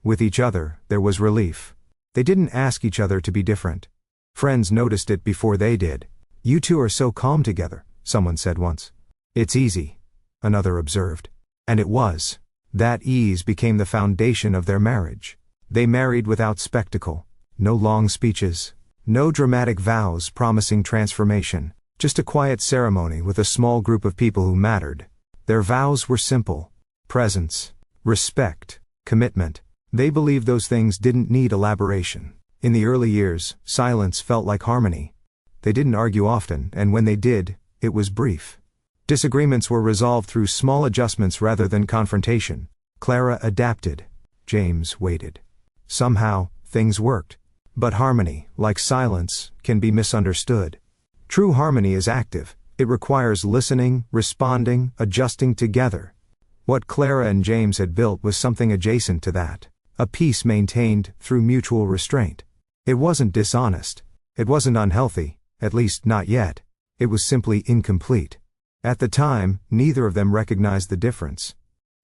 With each other, there was relief. They didn't ask each other to be different. Friends noticed it before they did. "You two are so calm together," someone said once. "It's easy," another observed. And it was. That ease became the foundation of their marriage. They married without spectacle. No long speeches. No dramatic vows promising transformation. Just a quiet ceremony with a small group of people who mattered. Their vows were simple. Presence. Respect. Commitment. They believed those things didn't need elaboration. In the early years, silence felt like harmony. They didn't argue often, and when they did, it was brief. Disagreements were resolved through small adjustments rather than confrontation. Clara adapted. James waited. Somehow, things worked. But harmony, like silence, can be misunderstood. True harmony is active. It requires listening, responding, adjusting together. What Clara and James had built was something adjacent to that. A peace maintained through mutual restraint. It wasn't dishonest. It wasn't unhealthy, at least not yet. It was simply incomplete. At the time, neither of them recognized the difference.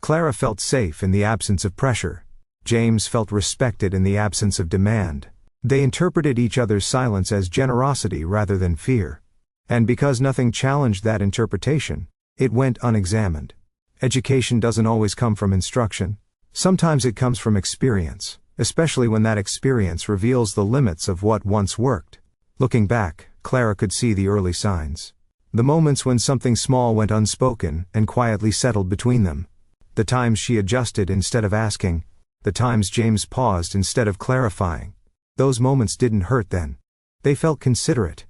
Clara felt safe in the absence of pressure. James felt respected in the absence of demand. They interpreted each other's silence as generosity rather than fear. And because nothing challenged that interpretation, it went unexamined. Education doesn't always come from instruction. Sometimes it comes from experience, especially when that experience reveals the limits of what once worked. Looking back, Clara could see the early signs. The moments when something small went unspoken and quietly settled between them. The times she adjusted instead of asking. The times James paused instead of clarifying. Those moments didn't hurt then. They felt considerate.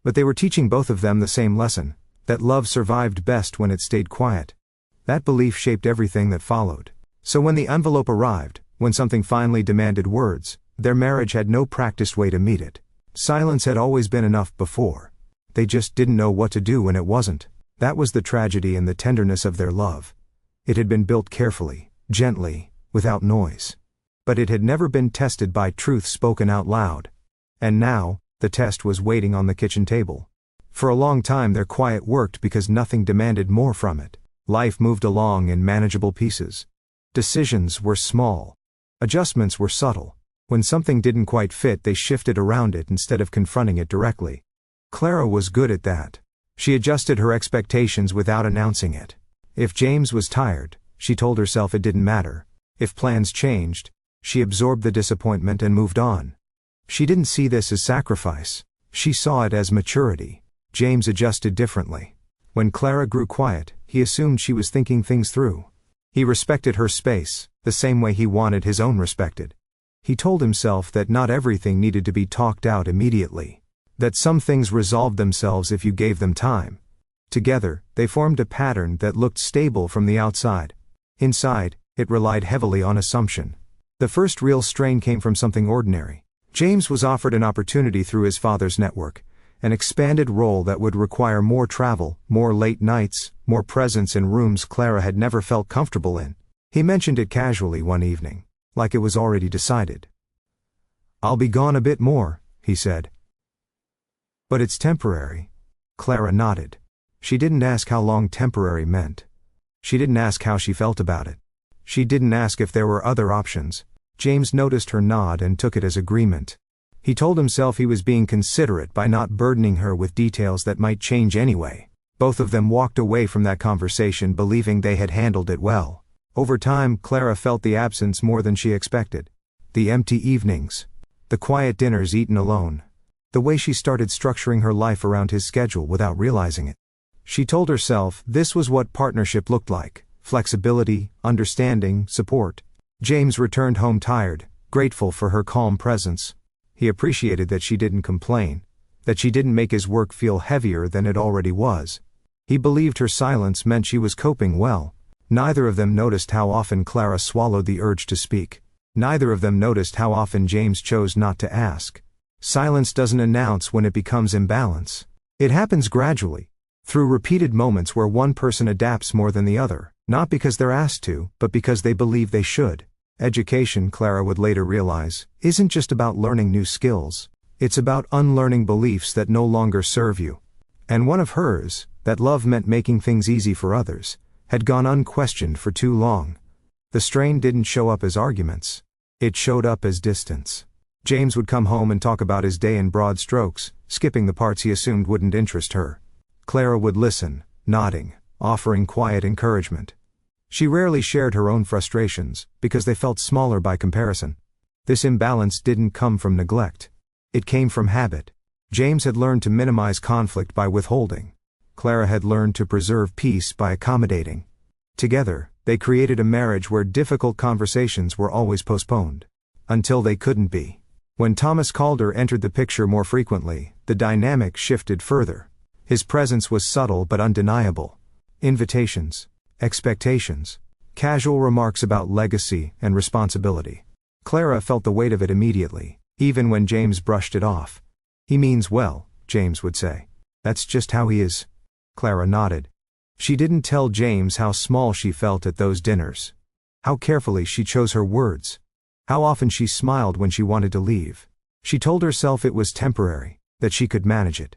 But they were teaching both of them the same lesson, that love survived best when it stayed quiet. That belief shaped everything that followed. So when the envelope arrived, when something finally demanded words, their marriage had no practiced way to meet it. Silence had always been enough before. They just didn't know what to do when it wasn't. That was the tragedy and the tenderness of their love. It had been built carefully, gently, without noise. But it had never been tested by truth spoken out loud. And now, the test was waiting on the kitchen table. For a long time their quiet worked because nothing demanded more from it. Life moved along in manageable pieces. Decisions were small. Adjustments were subtle. When something didn't quite fit, they shifted around it instead of confronting it directly. Clara was good at that. She adjusted her expectations without announcing it. If James was tired, she told herself it didn't matter. If plans changed, she absorbed the disappointment and moved on. She didn't see this as sacrifice. She saw it as maturity. James adjusted differently. When Clara grew quiet, he assumed she was thinking things through. He respected her space, the same way he wanted his own respected. He told himself that not everything needed to be talked out immediately. That some things resolved themselves if you gave them time. Together, they formed a pattern that looked stable from the outside. Inside, it relied heavily on assumption. The first real strain came from something ordinary. James was offered an opportunity through his father's network, an expanded role that would require more travel, more late nights, more presence in rooms Clara had never felt comfortable in. He mentioned it casually one evening, like it was already decided. "I'll be gone a bit more," he said. "But it's temporary." Clara nodded. She didn't ask how long temporary meant. She didn't ask how she felt about it. She didn't ask if there were other options. James noticed her nod and took it as agreement. He told himself he was being considerate by not burdening her with details that might change anyway. Both of them walked away from that conversation believing they had handled it well. Over time, Clara felt the absence more than she expected. The empty evenings. The quiet dinners eaten alone. The way she started structuring her life around his schedule without realizing it. She told herself this was what partnership looked like. Flexibility, understanding, support. James returned home tired, grateful for her calm presence. He appreciated that she didn't complain, that she didn't make his work feel heavier than it already was. He believed her silence meant she was coping well. Neither of them noticed how often Clara swallowed the urge to speak. Neither of them noticed how often James chose not to ask. Silence doesn't announce when it becomes imbalance. It happens gradually, through repeated moments where one person adapts more than the other, not because they're asked to, but because they believe they should. Education, Clara would later realize, isn't just about learning new skills. It's about unlearning beliefs that no longer serve you. And one of hers, that love meant making things easy for others, had gone unquestioned for too long. The strain didn't show up as arguments. It showed up as distance. James would come home and talk about his day in broad strokes, skipping the parts he assumed wouldn't interest her. Clara would listen, nodding, offering quiet encouragement. She rarely shared her own frustrations, because they felt smaller by comparison. This imbalance didn't come from neglect. It came from habit. James had learned to minimize conflict by withholding. Clara had learned to preserve peace by accommodating. Together, they created a marriage where difficult conversations were always postponed. Until they couldn't be. When Thomas Calder entered the picture more frequently, the dynamic shifted further. His presence was subtle but undeniable. Invitations. Expectations. Casual remarks about legacy and responsibility. Clara felt the weight of it immediately. even when James brushed it off. "He means well," James would say. "That's just how he is." Clara nodded. She didn't tell James how small she felt at those dinners. How carefully she chose her words. How often she smiled when she wanted to leave. She told herself it was temporary, that she could manage it.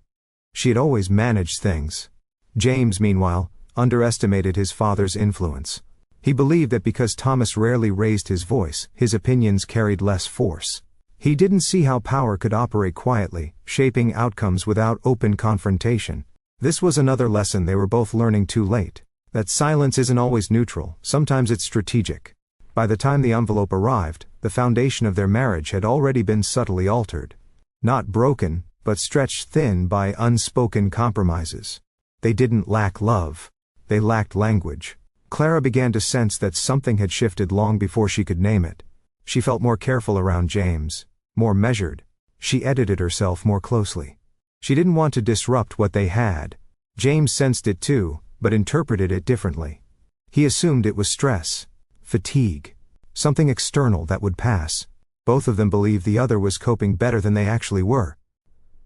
She had always managed things. James, meanwhile, underestimated his father's influence. He believed that because Thomas rarely raised his voice, his opinions carried less force. He didn't see how power could operate quietly, shaping outcomes without open confrontation. This was another lesson they were both learning too late. That silence isn't always neutral, sometimes it's strategic. By the time the envelope arrived, the foundation of their marriage had already been subtly altered. Not broken, but stretched thin by unspoken compromises. They didn't lack love. They lacked language. Clara began to sense that something had shifted long before she could name it. She felt more careful around James, more measured. She edited herself more closely. She didn't want to disrupt what they had. James sensed it too, but interpreted it differently. He assumed it was stress, fatigue, something external that would pass. Both of them believed the other was coping better than they actually were.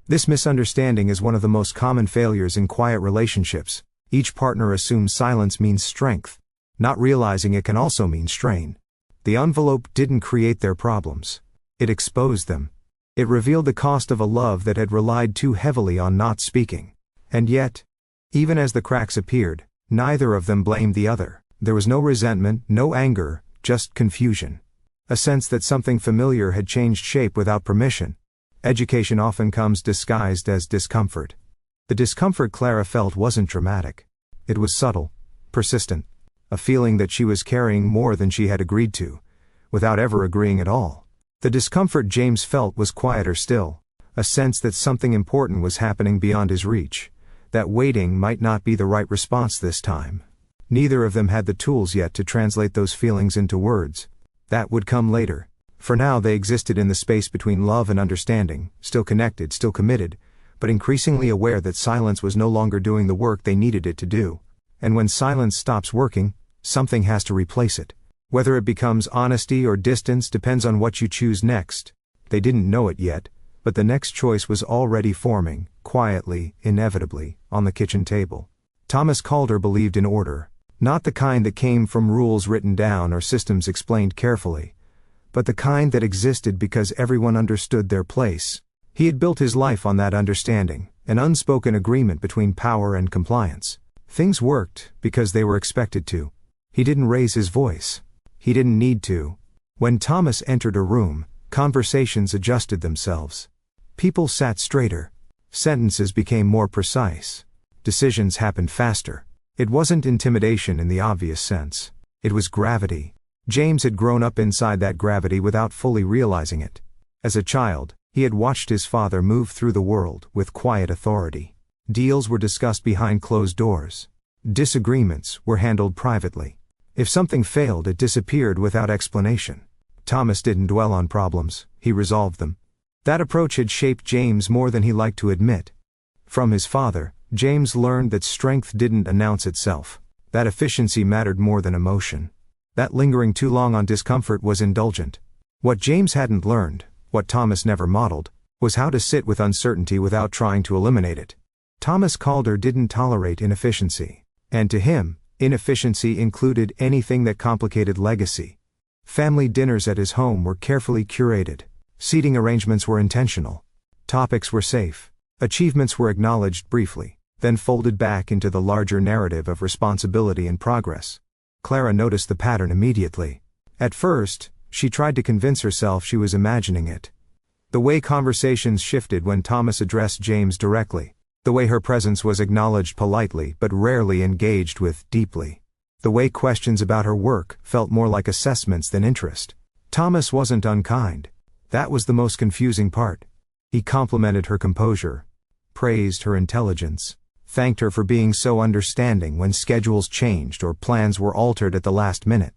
This misunderstanding is one of the most common failures in quiet relationships. Each partner assumes silence means strength, not realizing it can also mean strain. The envelope didn't create their problems. It exposed them. It revealed the cost of a love that had relied too heavily on not speaking. And yet, even as the cracks appeared, neither of them blamed the other. There was no resentment, no anger, just confusion. A sense that something familiar had changed shape without permission. Education often comes disguised as discomfort. The discomfort Clara felt wasn't dramatic. It was subtle, persistent, a feeling that she was carrying more than she had agreed to, without ever agreeing at all. The discomfort James felt was quieter still, a sense that something important was happening beyond his reach, that waiting might not be the right response this time. Neither of them had the tools yet to translate those feelings into words. That would come later. For now they existed in the space between love and understanding, still connected, still committed, but increasingly aware that silence was no longer doing the work they needed it to do. And when silence stops working, something has to replace it. Whether it becomes honesty or distance depends on what you choose next. They didn't know it yet, but the next choice was already forming, quietly, inevitably, on the kitchen table. Thomas Calder believed in order, not the kind that came from rules written down or systems explained carefully, but the kind that existed because everyone understood their place. He had built his life on that understanding, an unspoken agreement between power and compliance. Things worked because they were expected to. He didn't raise his voice. He didn't need to. When Thomas entered a room, conversations adjusted themselves. People sat straighter. Sentences became more precise. Decisions happened faster. It wasn't intimidation in the obvious sense. It was gravity. James had grown up inside that gravity without fully realizing it. As a child, he had watched his father move through the world with quiet authority. Deals were discussed behind closed doors. Disagreements were handled privately. If something failed, it disappeared without explanation. Thomas didn't dwell on problems, he resolved them. That approach had shaped James more than he liked to admit. From his father, James learned that strength didn't announce itself, that efficiency mattered more than emotion, that lingering too long on discomfort was indulgent. What James hadn't learned, what Thomas never modeled, was how to sit with uncertainty without trying to eliminate it. Thomas Calder didn't tolerate inefficiency. And to him, inefficiency included anything that complicated legacy. Family dinners at his home were carefully curated. Seating arrangements were intentional. Topics were safe. Achievements were acknowledged briefly, then folded back into the larger narrative of responsibility and progress. Clara noticed the pattern immediately. At first, she tried to convince herself she was imagining it. The way conversations shifted when Thomas addressed James directly. The way her presence was acknowledged politely but rarely engaged with deeply. The way questions about her work felt more like assessments than interest. Thomas wasn't unkind. That was the most confusing part. He complimented her composure, praised her intelligence, thanked her for being so understanding when schedules changed or plans were altered at the last minute.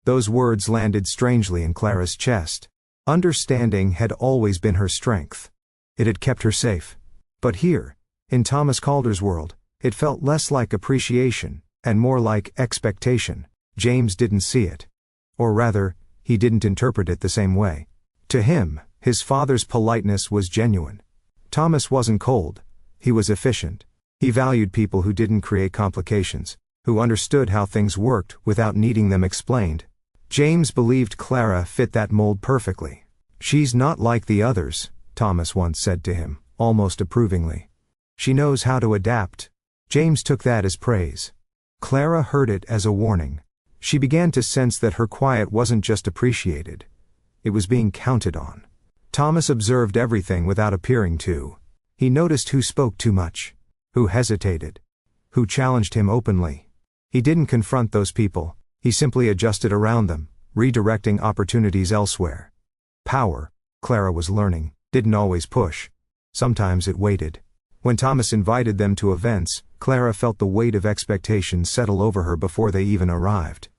Those words landed strangely in Clara's chest. Understanding had always been her strength. It had kept her safe. But here, in Thomas Calder's world, it felt less like appreciation, and more like expectation. James didn't see it. Or rather, he didn't interpret it the same way. To him, His father's politeness was genuine. Thomas wasn't cold. He was efficient. He valued people who didn't create complications, who understood how things worked without needing them explained. James believed Clara fit that mold perfectly. "She's not like the others," Thomas once said to him, almost approvingly. "She knows how to adapt." James took that as praise. Clara heard it as a warning. She began to sense that her quiet wasn't just appreciated. It was being counted on. Thomas observed everything without appearing to. He noticed who spoke too much, who hesitated, who challenged him openly. He didn't confront those people, he simply adjusted around them, redirecting opportunities elsewhere. Power, Clara was learning, didn't always push. Sometimes it waited. When Thomas invited them to events, Clara felt the weight of expectations settle over her before they even arrived.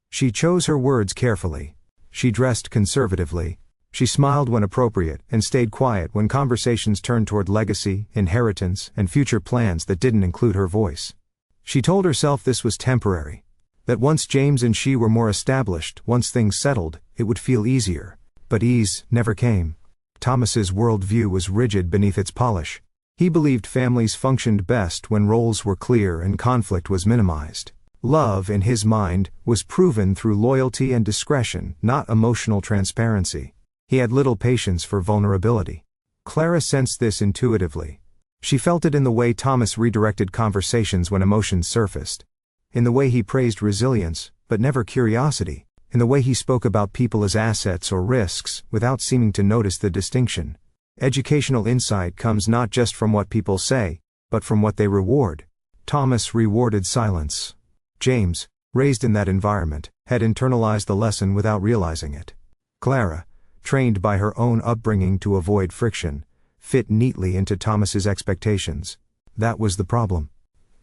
She chose her words carefully. She dressed conservatively. She smiled when appropriate and stayed quiet when conversations turned toward legacy, inheritance, and future plans that didn't include her voice. She told herself this was temporary. That once James and she were more established, once things settled, it would feel easier. But ease never came. Thomas's worldview was rigid beneath its polish. He believed families functioned best when roles were clear and conflict was minimized. Love, in his mind, was proven through loyalty and discretion, not emotional transparency. He had little patience for vulnerability. Clara sensed this intuitively. She felt it in the way Thomas redirected conversations when emotions surfaced. In the way he praised resilience, but never curiosity. In the way he spoke about people as assets or risks, without seeming to notice the distinction. Educational insight comes not just from what people say, but from what they reward. Thomas rewarded silence. James, raised in that environment, had internalized the lesson without realizing it. Clara, trained by her own upbringing to avoid friction, fit neatly into Thomas's expectations. That was the problem.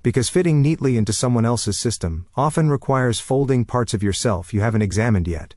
Because fitting neatly into someone else's system often requires folding parts of yourself you haven't examined yet.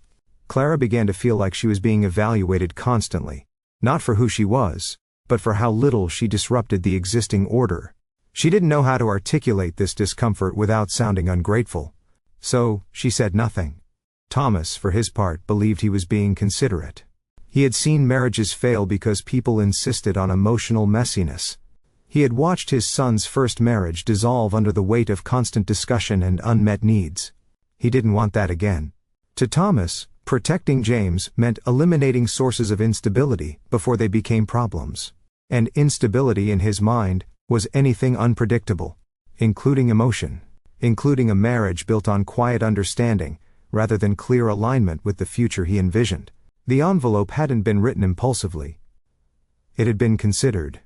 Clara began to feel like she was being evaluated constantly, not for who she was, but for how little she disrupted the existing order. She didn't know how to articulate this discomfort without sounding ungrateful. So, she said nothing. Thomas, for his part, believed he was being considerate. He had seen marriages fail because people insisted on emotional messiness. He had watched his son's first marriage dissolve under the weight of constant discussion and unmet needs. He didn't want that again. To Thomas, protecting James meant eliminating sources of instability before they became problems. And instability in his mind was anything unpredictable, including emotion, including a marriage built on quiet understanding, rather than clear alignment with the future he envisioned. The envelope hadn't been written impulsively. It had been considered,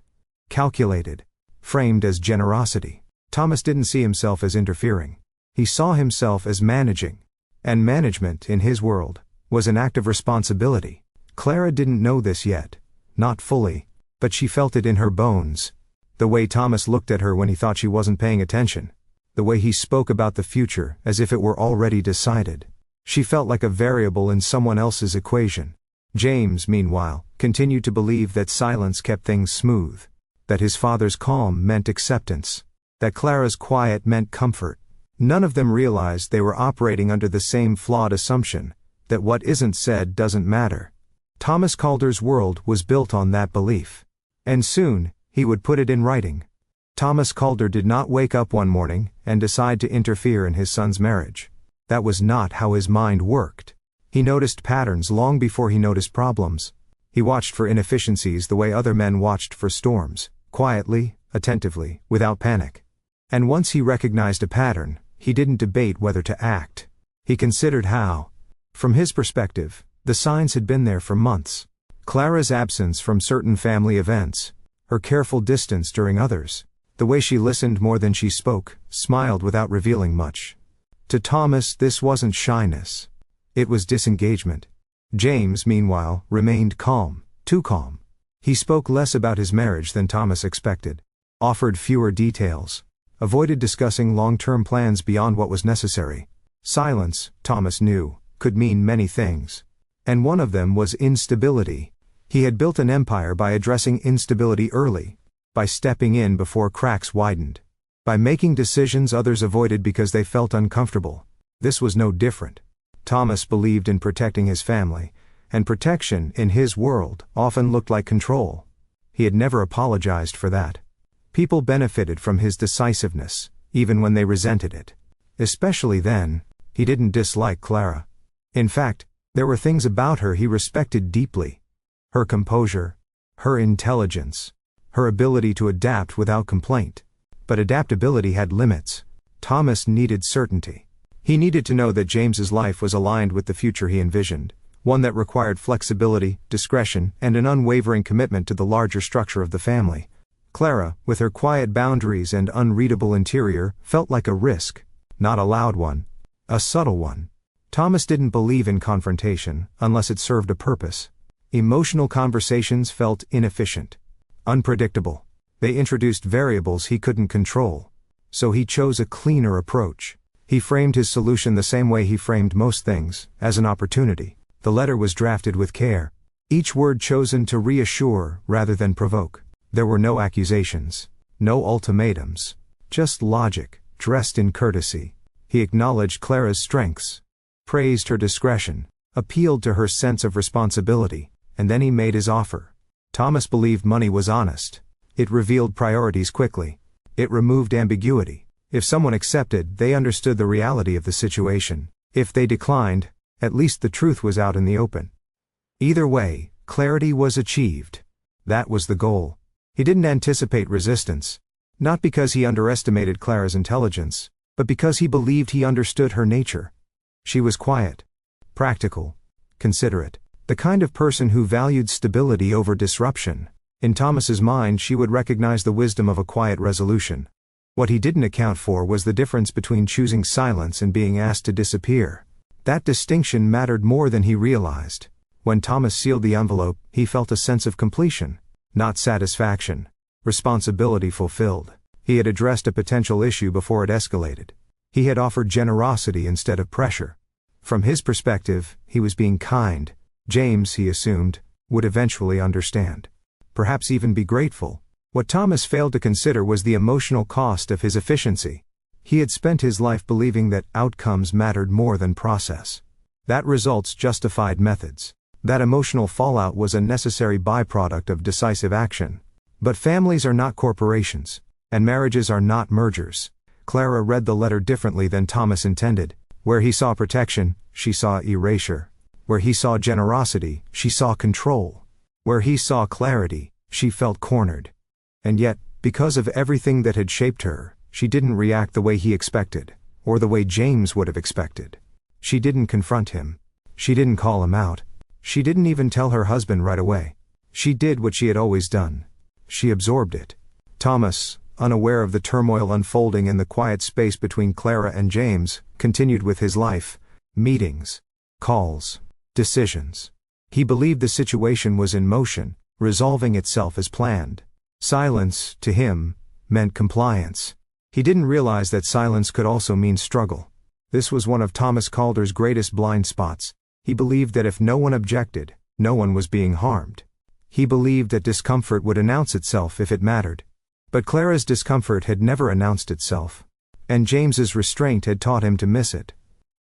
calculated, framed as generosity. Thomas didn't see himself as interfering. He saw himself as managing. And management, in his world, was an act of responsibility. Clara didn't know this yet. Not fully. But she felt it in her bones. The way Thomas looked at her when he thought she wasn't paying attention. The way he spoke about the future as if it were already decided. She felt like a variable in someone else's equation. James, meanwhile, continued to believe that silence kept things smooth. That his father's calm meant acceptance. That Clara's quiet meant comfort. None of them realized they were operating under the same flawed assumption, that what isn't said doesn't matter. Thomas Calder's world was built on that belief. And soon, he would put it in writing. Thomas Calder did not wake up one morning and decide to interfere in his son's marriage. That was not how his mind worked. He noticed patterns long before he noticed problems. He watched for inefficiencies the way other men watched for storms, quietly, attentively, without panic. And once he recognized a pattern, he didn't debate whether to act. He considered how. From his perspective, the signs had been there for months. Clara's absence from certain family events, her careful distance during others, the way she listened more than she spoke, smiled without revealing much. To Thomas, this wasn't shyness. It was disengagement. James, meanwhile, remained calm, too calm. He spoke less about his marriage than Thomas expected, offered fewer details, avoided discussing long-term plans beyond what was necessary. Silence, Thomas knew, could mean many things. And one of them was instability. He had built an empire by addressing instability early, by stepping in before cracks widened, by making decisions others avoided because they felt uncomfortable. This was no different. Thomas believed in protecting his family, and protection, in his world, often looked like control. He had never apologized for that. People benefited from his decisiveness, even when they resented it. Especially then. He didn't dislike Clara. In fact, there were things about her he respected deeply. Her composure, her intelligence, her ability to adapt without complaint. But adaptability had limits. Thomas needed certainty. He needed to know that James's life was aligned with the future he envisioned, one that required flexibility, discretion, and an unwavering commitment to the larger structure of the family. Clara, with her quiet boundaries and unreadable interior, felt like a risk. Not a loud one. A subtle one. Thomas didn't believe in confrontation, unless it served a purpose. Emotional conversations felt inefficient. Unpredictable. They introduced variables he couldn't control. So he chose a cleaner approach. He framed his solution the same way he framed most things, as an opportunity. The letter was drafted with care. Each word chosen to reassure rather than provoke. There were no accusations. No ultimatums. Just logic, dressed in courtesy. He acknowledged Clara's strengths, praised her discretion, appealed to her sense of responsibility, and then he made his offer. Thomas believed money was honest. It revealed priorities quickly. It removed ambiguity. If someone accepted, they understood the reality of the situation. If they declined, at least the truth was out in the open. Either way, clarity was achieved. That was the goal. He didn't anticipate resistance. Not because he underestimated Clara's intelligence, but because he believed he understood her nature. She was quiet, practical, considerate, the kind of person who valued stability over disruption. In Thomas's mind, she would recognize the wisdom of a quiet resolution. What he didn't account for was the difference between choosing silence and being asked to disappear. That distinction mattered more than he realized. When Thomas sealed the envelope, he felt a sense of completion, not satisfaction. Responsibility fulfilled. He had addressed a potential issue before it escalated. He had offered generosity instead of pressure. From his perspective, he was being kind. James, he assumed, would eventually understand. Perhaps even be grateful. What Thomas failed to consider was the emotional cost of his efficiency. He had spent his life believing that outcomes mattered more than process. That results justified methods. That emotional fallout was a necessary byproduct of decisive action. But families are not corporations. And marriages are not mergers. Clara read the letter differently than Thomas intended. Where he saw protection, she saw erasure. Where he saw generosity, she saw control. Where he saw clarity, she felt cornered. And yet, because of everything that had shaped her, she didn't react the way he expected, or the way James would have expected. She didn't confront him. She didn't call him out. She didn't even tell her husband right away. She did what she had always done. She absorbed it. Thomas, unaware of the turmoil unfolding in the quiet space between Clara and James, continued with his life. Meetings, calls, decisions. He believed the situation was in motion, resolving itself as planned. Silence, to him, meant compliance. He didn't realize that silence could also mean struggle. This was one of Thomas Calder's greatest blind spots. He believed that if no one objected, no one was being harmed. He believed that discomfort would announce itself if it mattered. But Clara's discomfort had never announced itself. And James's restraint had taught him to miss it.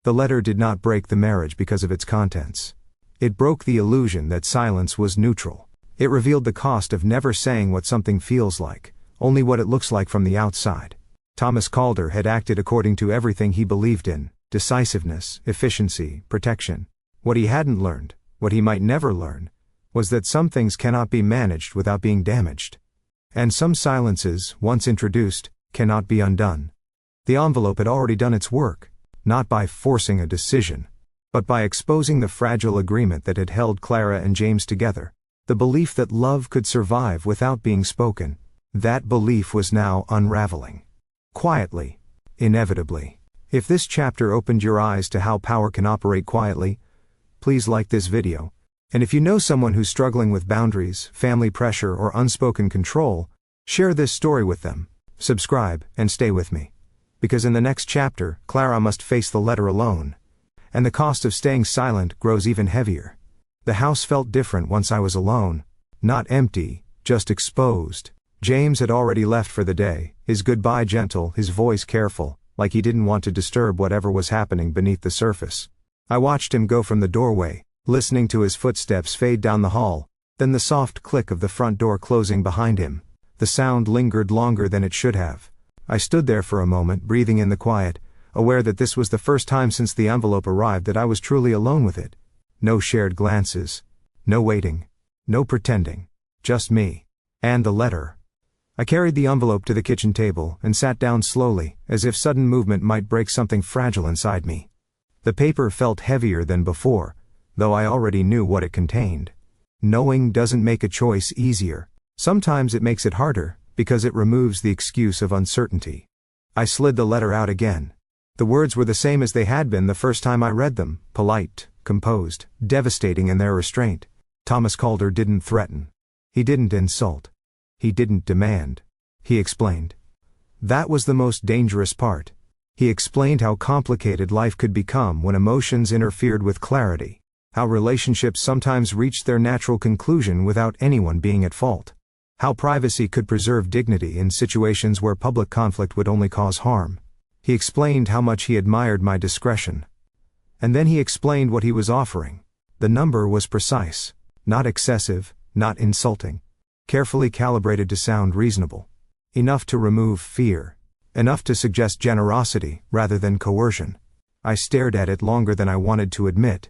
The letter did not break the marriage because of its contents. It broke the illusion that silence was neutral. It revealed the cost of never saying what something feels like, only what it looks like from the outside. Thomas Calder had acted according to everything he believed in: decisiveness, efficiency, protection. What he hadn't learned, what he might never learn, was that some things cannot be managed without being damaged. And some silences, once introduced, cannot be undone. The envelope had already done its work, not by forcing a decision, but by exposing the fragile agreement that had held Clara and James together. The belief that love could survive without being spoken. That belief was now unraveling. Quietly. Inevitably. If this chapter opened your eyes to how power can operate quietly, please like this video. And if you know someone who's struggling with boundaries, family pressure, or unspoken control, share this story with them. Subscribe, and stay with me. Because in the next chapter, Clara must face the letter alone. And the cost of staying silent grows even heavier. The house felt different once I was alone. Not empty, just exposed. James had already left for the day, his goodbye gentle, his voice careful, like he didn't want to disturb whatever was happening beneath the surface. I watched him go from the doorway, listening to his footsteps fade down the hall, then the soft click of the front door closing behind him. The sound lingered longer than it should have. I stood there for a moment, breathing in the quiet, aware that this was the first time since the envelope arrived that I was truly alone with it. No shared glances. No waiting. No pretending. Just me. And the letter. I carried the envelope to the kitchen table and sat down slowly, as if sudden movement might break something fragile inside me. The paper felt heavier than before, though I already knew what it contained. Knowing doesn't make a choice easier. Sometimes it makes it harder, because it removes the excuse of uncertainty. I slid the letter out again. The words were the same as they had been the first time I read them, polite, composed, devastating in their restraint. Thomas Calder didn't threaten. He didn't insult. He didn't demand. He explained. That was the most dangerous part. He explained how complicated life could become when emotions interfered with clarity, how relationships sometimes reached their natural conclusion without anyone being at fault, how privacy could preserve dignity in situations where public conflict would only cause harm. He explained how much he admired my discretion. And then he explained what he was offering. The number was precise, not excessive, not insulting, carefully calibrated to sound reasonable. Enough to remove fear. Enough to suggest generosity rather than coercion. I stared at it longer than I wanted to admit.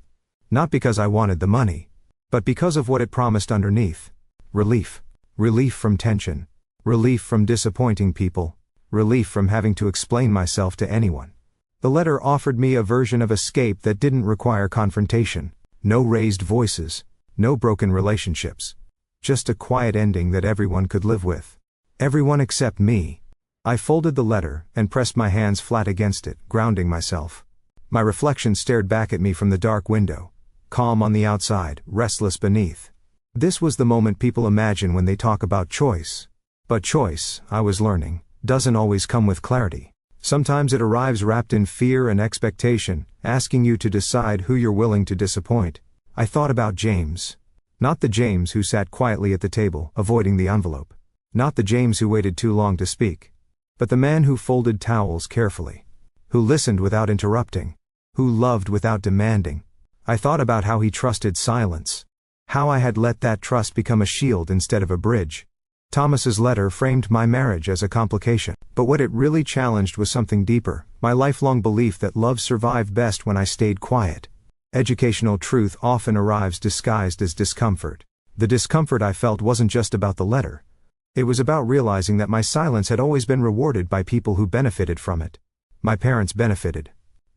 Not because I wanted the money, but because of what it promised underneath. Relief. Relief from tension. Relief from disappointing people. Relief from having to explain myself to anyone. The letter offered me a version of escape that didn't require confrontation. No raised voices. No broken relationships. Just a quiet ending that everyone could live with. Everyone except me. I folded the letter and pressed my hands flat against it, grounding myself. My reflection stared back at me from the dark window. Calm on the outside, restless beneath. This was the moment people imagine when they talk about choice. But choice, I was learning, doesn't always come with clarity. Sometimes it arrives wrapped in fear and expectation, asking you to decide who you're willing to disappoint. I thought about James. Not the James who sat quietly at the table, avoiding the envelope. Not the James who waited too long to speak. But the man who folded towels carefully. Who listened without interrupting. Who loved without demanding. I thought about how he trusted silence. How I had let that trust become a shield instead of a bridge. Thomas's letter framed my marriage as a complication. But what it really challenged was something deeper, my lifelong belief that love survived best when I stayed quiet. Educational truth often arrives disguised as discomfort. The discomfort I felt wasn't just about the letter. It was about realizing that my silence had always been rewarded by people who benefited from it. My parents benefited.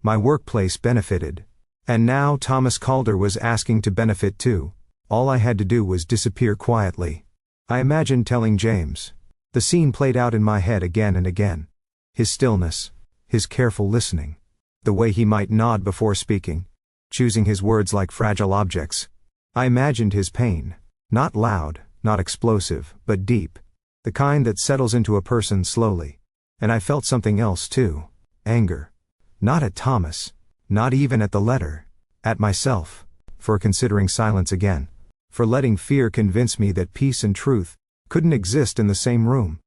My workplace benefited. And now Thomas Calder was asking to benefit too. All I had to do was disappear quietly. I imagined telling James. The scene played out in my head again and again. His stillness. His careful listening. The way he might nod before speaking. Choosing his words like fragile objects. I imagined his pain. Not loud, not explosive, but deep. The kind that settles into a person slowly. And I felt something else too. Anger. Not at Thomas. Not even at the letter. At myself. For considering silence again. For letting fear convince me that peace and truth couldn't exist in the same room.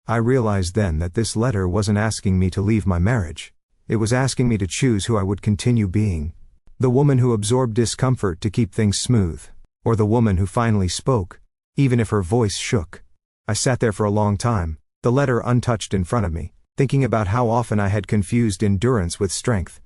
I realized then that this letter wasn't asking me to leave my marriage. It was asking me to choose who I would continue being. The woman who absorbed discomfort to keep things smooth. Or the woman who finally spoke, even if her voice shook. I sat there for a long time, the letter untouched in front of me, thinking about how often I had confused endurance with strength.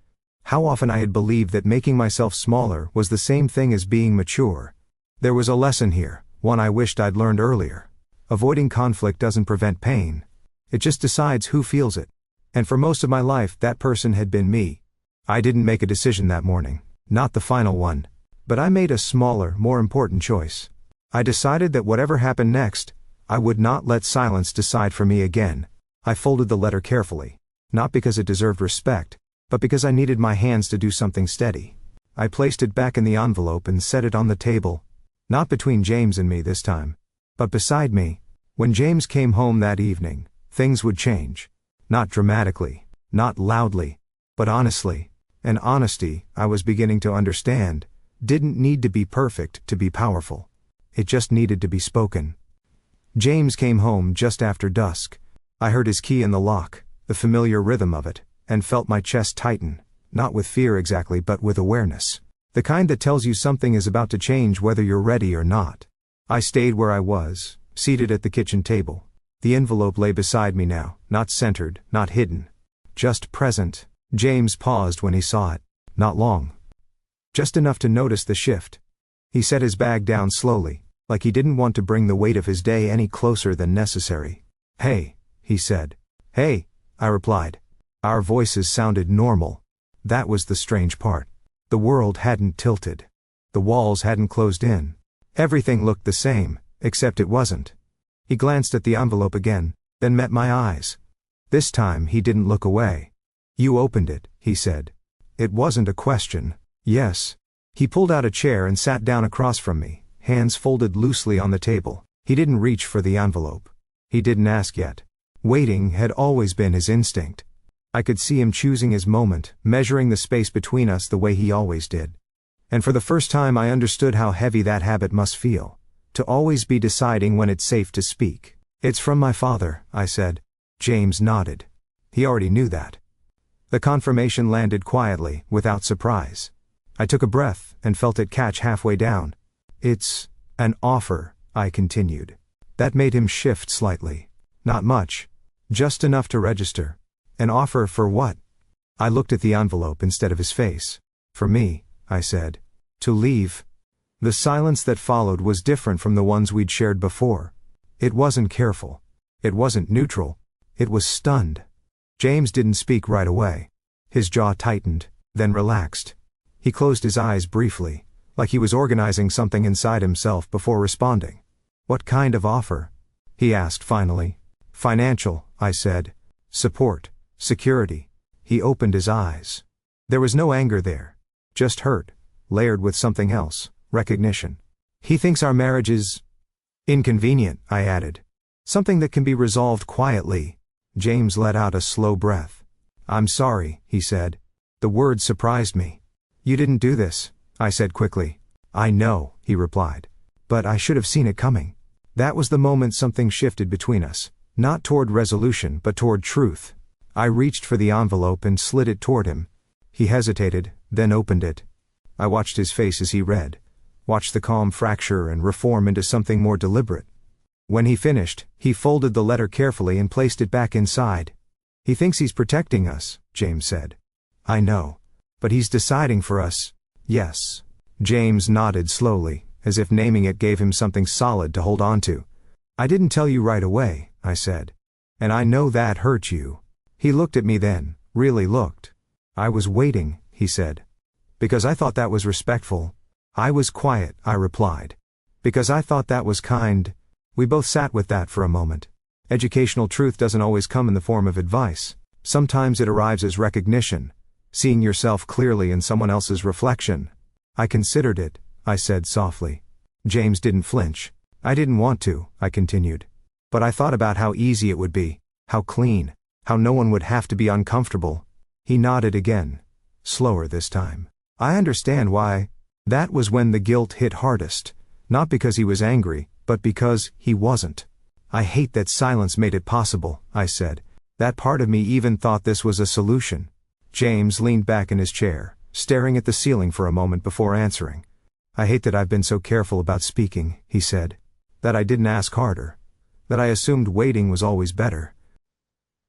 How often I had believed that making myself smaller was the same thing as being mature. There was a lesson here, one I wished I'd learned earlier. Avoiding conflict doesn't prevent pain. It just decides who feels it. And for most of my life, that person had been me. I didn't make a decision that morning, not the final one. But I made a smaller, more important choice. I decided that whatever happened next, I would not let silence decide for me again. I folded the letter carefully. Not because it deserved respect, but because I needed my hands to do something steady. I placed it back in the envelope and set it on the table. Not between James and me this time, but beside me. When James came home that evening, things would change. Not dramatically, not loudly, but honestly. And honesty, I was beginning to understand, didn't need to be perfect to be powerful. It just needed to be spoken. James came home just after dusk. I heard his key in the lock, the familiar rhythm of it, and felt my chest tighten, not with fear exactly but with awareness. The kind that tells you something is about to change whether you're ready or not. I stayed where I was, seated at the kitchen table. The envelope lay beside me now, not centered, not hidden. Just present. James paused when he saw it. Not long. Just enough to notice the shift. He set his bag down slowly, like he didn't want to bring the weight of his day any closer than necessary. "Hey," he said. "Hey," I replied. Our voices sounded normal. That was the strange part. The world hadn't tilted. The walls hadn't closed in. Everything looked the same, except it wasn't. He glanced at the envelope again, then met my eyes. This time he didn't look away. "You opened it," he said. It wasn't a question. "Yes." He pulled out a chair and sat down across from me, hands folded loosely on the table. He didn't reach for the envelope. He didn't ask yet. Waiting had always been his instinct. I could see him choosing his moment, measuring the space between us the way he always did. And for the first time I understood how heavy that habit must feel. To always be deciding when it's safe to speak. "It's from my father," I said. James nodded. He already knew that. The confirmation landed quietly, without surprise. I took a breath, and felt it catch halfway down. "It's an offer," I continued. That made him shift slightly. Not much. Just enough to register. An offer for what? I looked at the envelope instead of his face. "For me," I said. "To leave." The silence that followed was different from the ones we'd shared before. It wasn't careful. It wasn't neutral. It was stunned. James didn't speak right away. His jaw tightened, then relaxed. He closed his eyes briefly, like he was organizing something inside himself before responding. "What kind of offer?" he asked finally. "Financial," I said. "Support, security." He opened his eyes. There was no anger there. Just hurt, layered with something else, recognition. "He thinks our marriage is inconvenient," I added. "Something that can be resolved quietly." James let out a slow breath. "I'm sorry," he said. The word surprised me. "You didn't do this," I said quickly. "I know," he replied. "But I should have seen it coming." That was the moment something shifted between us, not toward resolution but toward truth. I reached for the envelope and slid it toward him. He hesitated, then opened it. I watched his face as he read, watched the calm fracture and reform into something more deliberate. When he finished, he folded the letter carefully and placed it back inside. "He thinks he's protecting us," James said. "I know. But he's deciding for us." "Yes." James nodded slowly, as if naming it gave him something solid to hold on to. "I didn't tell you right away," I said. "And I know that hurt you." He looked at me then, really looked. "I was waiting," he said. "Because I thought that was respectful." I was quiet, I replied. "Because I thought that was kind." We both sat with that for a moment. Educational truth doesn't always come in the form of advice. Sometimes it arrives as recognition, seeing yourself clearly in someone else's reflection. "I considered it," I said softly. James didn't flinch. "I didn't want to," I continued. "But I thought about how easy it would be, how clean, how no one would have to be uncomfortable." He nodded again, slower this time. "I understand why." That was when the guilt hit hardest, not because he was angry, but because he wasn't. "I hate that silence made it possible," I said. "That part of me even thought this was a solution." James leaned back in his chair, staring at the ceiling for a moment before answering. "I hate that I've been so careful about speaking," he said. "That I didn't ask harder. That I assumed waiting was always better."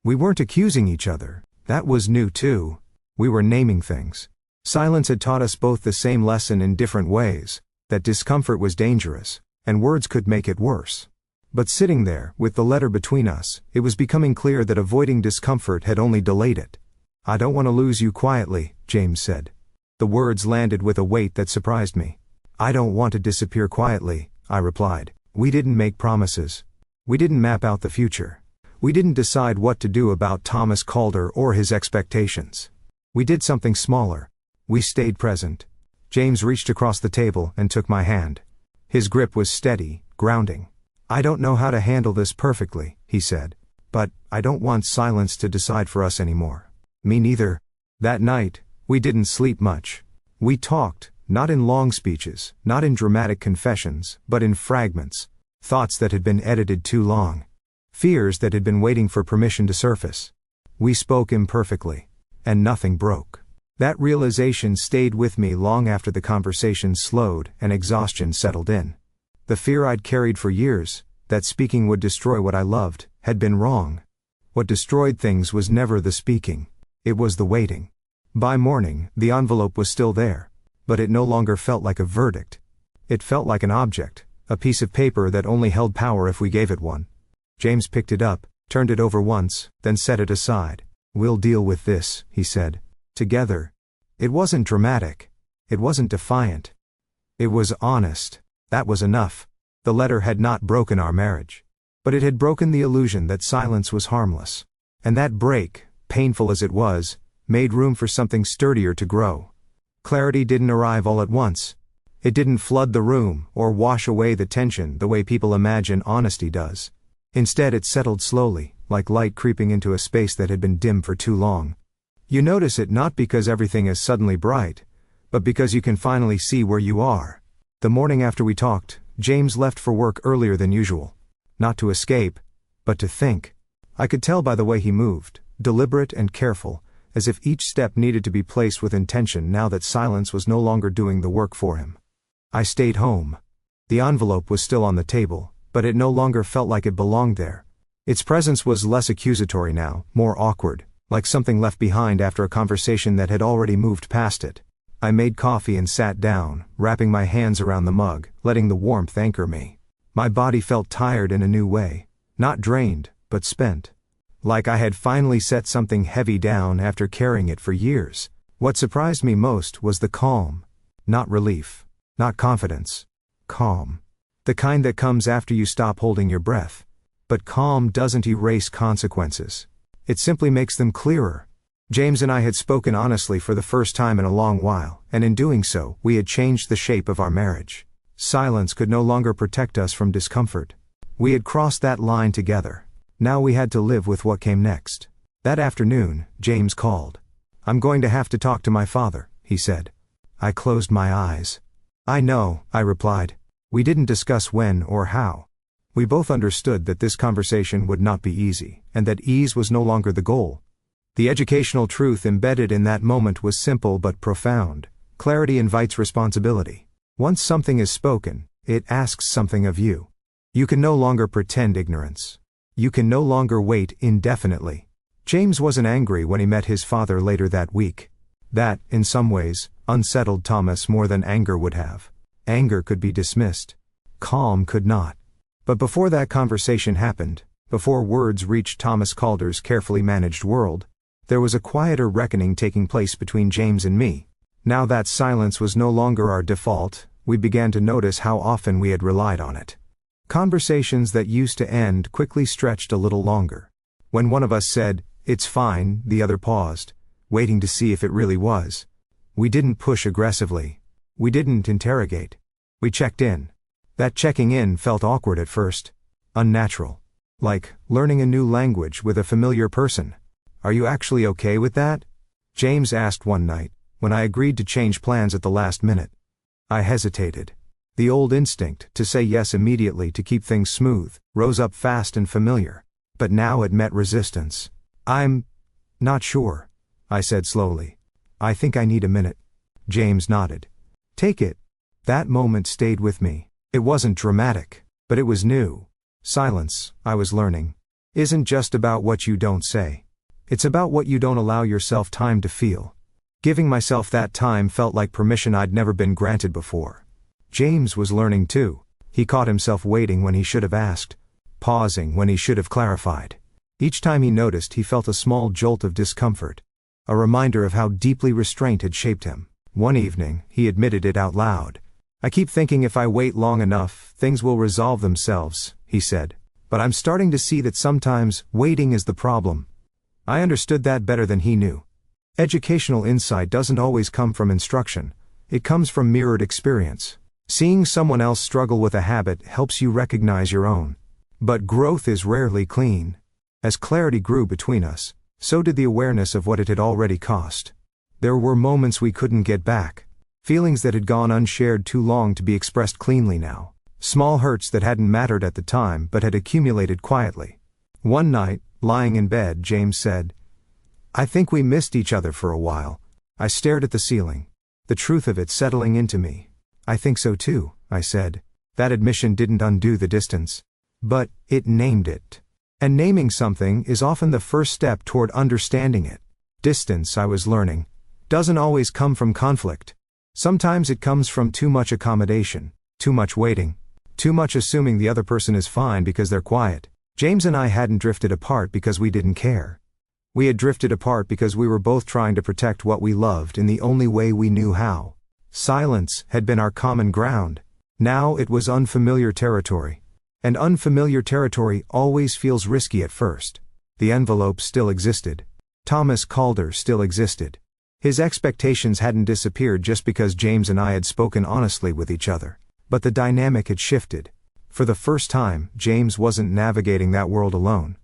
We weren't accusing each other. That was new too. We were naming things. Silence had taught us both the same lesson in different ways, that discomfort was dangerous, and words could make it worse. But sitting there, with the letter between us, it was becoming clear that avoiding discomfort had only delayed it. "I don't want to lose you quietly," James said. The words landed with a weight that surprised me. "I don't want to disappear quietly," I replied. "We didn't make promises. We didn't map out the future. We didn't decide what to do about Thomas Calder or his expectations. We did something smaller. We stayed present." James reached across the table and took my hand. His grip was steady, grounding. "I don't know how to handle this perfectly," he said. "But I don't want silence to decide for us anymore." Me neither. That night, we didn't sleep much. We talked, not in long speeches, not in dramatic confessions, but in fragments. Thoughts that had been edited too long. Fears that had been waiting for permission to surface. We spoke imperfectly. And nothing broke. That realization stayed with me long after the conversation slowed and exhaustion settled in. The fear I'd carried for years, that speaking would destroy what I loved, had been wrong. What destroyed things was never the speaking. It was the waiting. By morning, the envelope was still there, but it no longer felt like a verdict. It felt like an object, a piece of paper that only held power if we gave it one. James picked it up, turned it over once, then set it aside. "We'll deal with this," he said. "Together." It wasn't dramatic. It wasn't defiant. It was honest. That was enough. The letter had not broken our marriage. But it had broken the illusion that silence was harmless. And that break, painful as it was, made room for something sturdier to grow. Clarity didn't arrive all at once. It didn't flood the room or wash away the tension the way people imagine honesty does. Instead, it settled slowly, like light creeping into a space that had been dim for too long. You notice it not because everything is suddenly bright, but because you can finally see where you are. The morning after we talked, James left for work earlier than usual. Not to escape, but to think. I could tell by the way he moved, deliberate and careful, as if each step needed to be placed with intention now that silence was no longer doing the work for him. I stayed home. The envelope was still on the table, but it no longer felt like it belonged there. Its presence was less accusatory now, more awkward, like something left behind after a conversation that had already moved past it. I made coffee and sat down, wrapping my hands around the mug, letting the warmth anchor me. My body felt tired in a new way, not drained, but spent. Like I had finally set something heavy down after carrying it for years. What surprised me most was the calm. Not relief. Not confidence. Calm. The kind that comes after you stop holding your breath. But calm doesn't erase consequences. It simply makes them clearer. James and I had spoken honestly for the first time in a long while, and in doing so, we had changed the shape of our marriage. Silence could no longer protect us from discomfort. We had crossed that line together. Now we had to live with what came next. That afternoon, James called. "I'm going to have to talk to my father," he said. I closed my eyes. "I know," I replied. We didn't discuss when or how. We both understood that this conversation would not be easy, and that ease was no longer the goal. The educational truth embedded in that moment was simple but profound. Clarity invites responsibility. Once something is spoken, it asks something of you. You can no longer pretend ignorance. You can no longer wait indefinitely. James wasn't angry when he met his father later that week. That, in some ways, unsettled Thomas more than anger would have. Anger could be dismissed. Calm could not. But before that conversation happened, before words reached Thomas Calder's carefully managed world, there was a quieter reckoning taking place between James and me. Now that silence was no longer our default, we began to notice how often we had relied on it. Conversations that used to end quickly stretched a little longer. When one of us said, "It's fine," the other paused, waiting to see if it really was. We didn't push aggressively. We didn't interrogate. We checked in. That checking in felt awkward at first. Unnatural. Like learning a new language with a familiar person. "Are you actually okay with that?" James asked one night, when I agreed to change plans at the last minute. I hesitated. The old instinct, to say yes immediately to keep things smooth, rose up fast and familiar. But now it met resistance. "I'm not sure," I said slowly. "I think I need a minute." James nodded. "Take it." That moment stayed with me. It wasn't dramatic, but it was new. Silence, I was learning, isn't just about what you don't say. It's about what you don't allow yourself time to feel. Giving myself that time felt like permission I'd never been granted before. James was learning too. He caught himself waiting when he should have asked, pausing when he should have clarified. Each time he noticed, he felt a small jolt of discomfort. A reminder of how deeply restraint had shaped him. One evening, he admitted it out loud. "I keep thinking if I wait long enough, things will resolve themselves," he said. "But I'm starting to see that sometimes, waiting is the problem." I understood that better than he knew. Educational insight doesn't always come from instruction. It comes from mirrored experience. Seeing someone else struggle with a habit helps you recognize your own. But growth is rarely clean. As clarity grew between us, so did the awareness of what it had already cost. There were moments we couldn't get back. Feelings that had gone unshared too long to be expressed cleanly now. Small hurts that hadn't mattered at the time but had accumulated quietly. One night, lying in bed, James said, "I think we missed each other for a while." I stared at the ceiling, the truth of it settling into me. I think so too, I said. That admission didn't undo the distance. But it named it. And naming something is often the first step toward understanding it. Distance, I was learning, doesn't always come from conflict. Sometimes it comes from too much accommodation, too much waiting, too much assuming the other person is fine because they're quiet. James and I hadn't drifted apart because we didn't care. We had drifted apart because we were both trying to protect what we loved in the only way we knew how. Silence had been our common ground. Now it was unfamiliar territory. And unfamiliar territory always feels risky at first. The envelope still existed. Thomas Calder still existed. His expectations hadn't disappeared just because James and I had spoken honestly with each other. But the dynamic had shifted. For the first time, James wasn't navigating that world alone.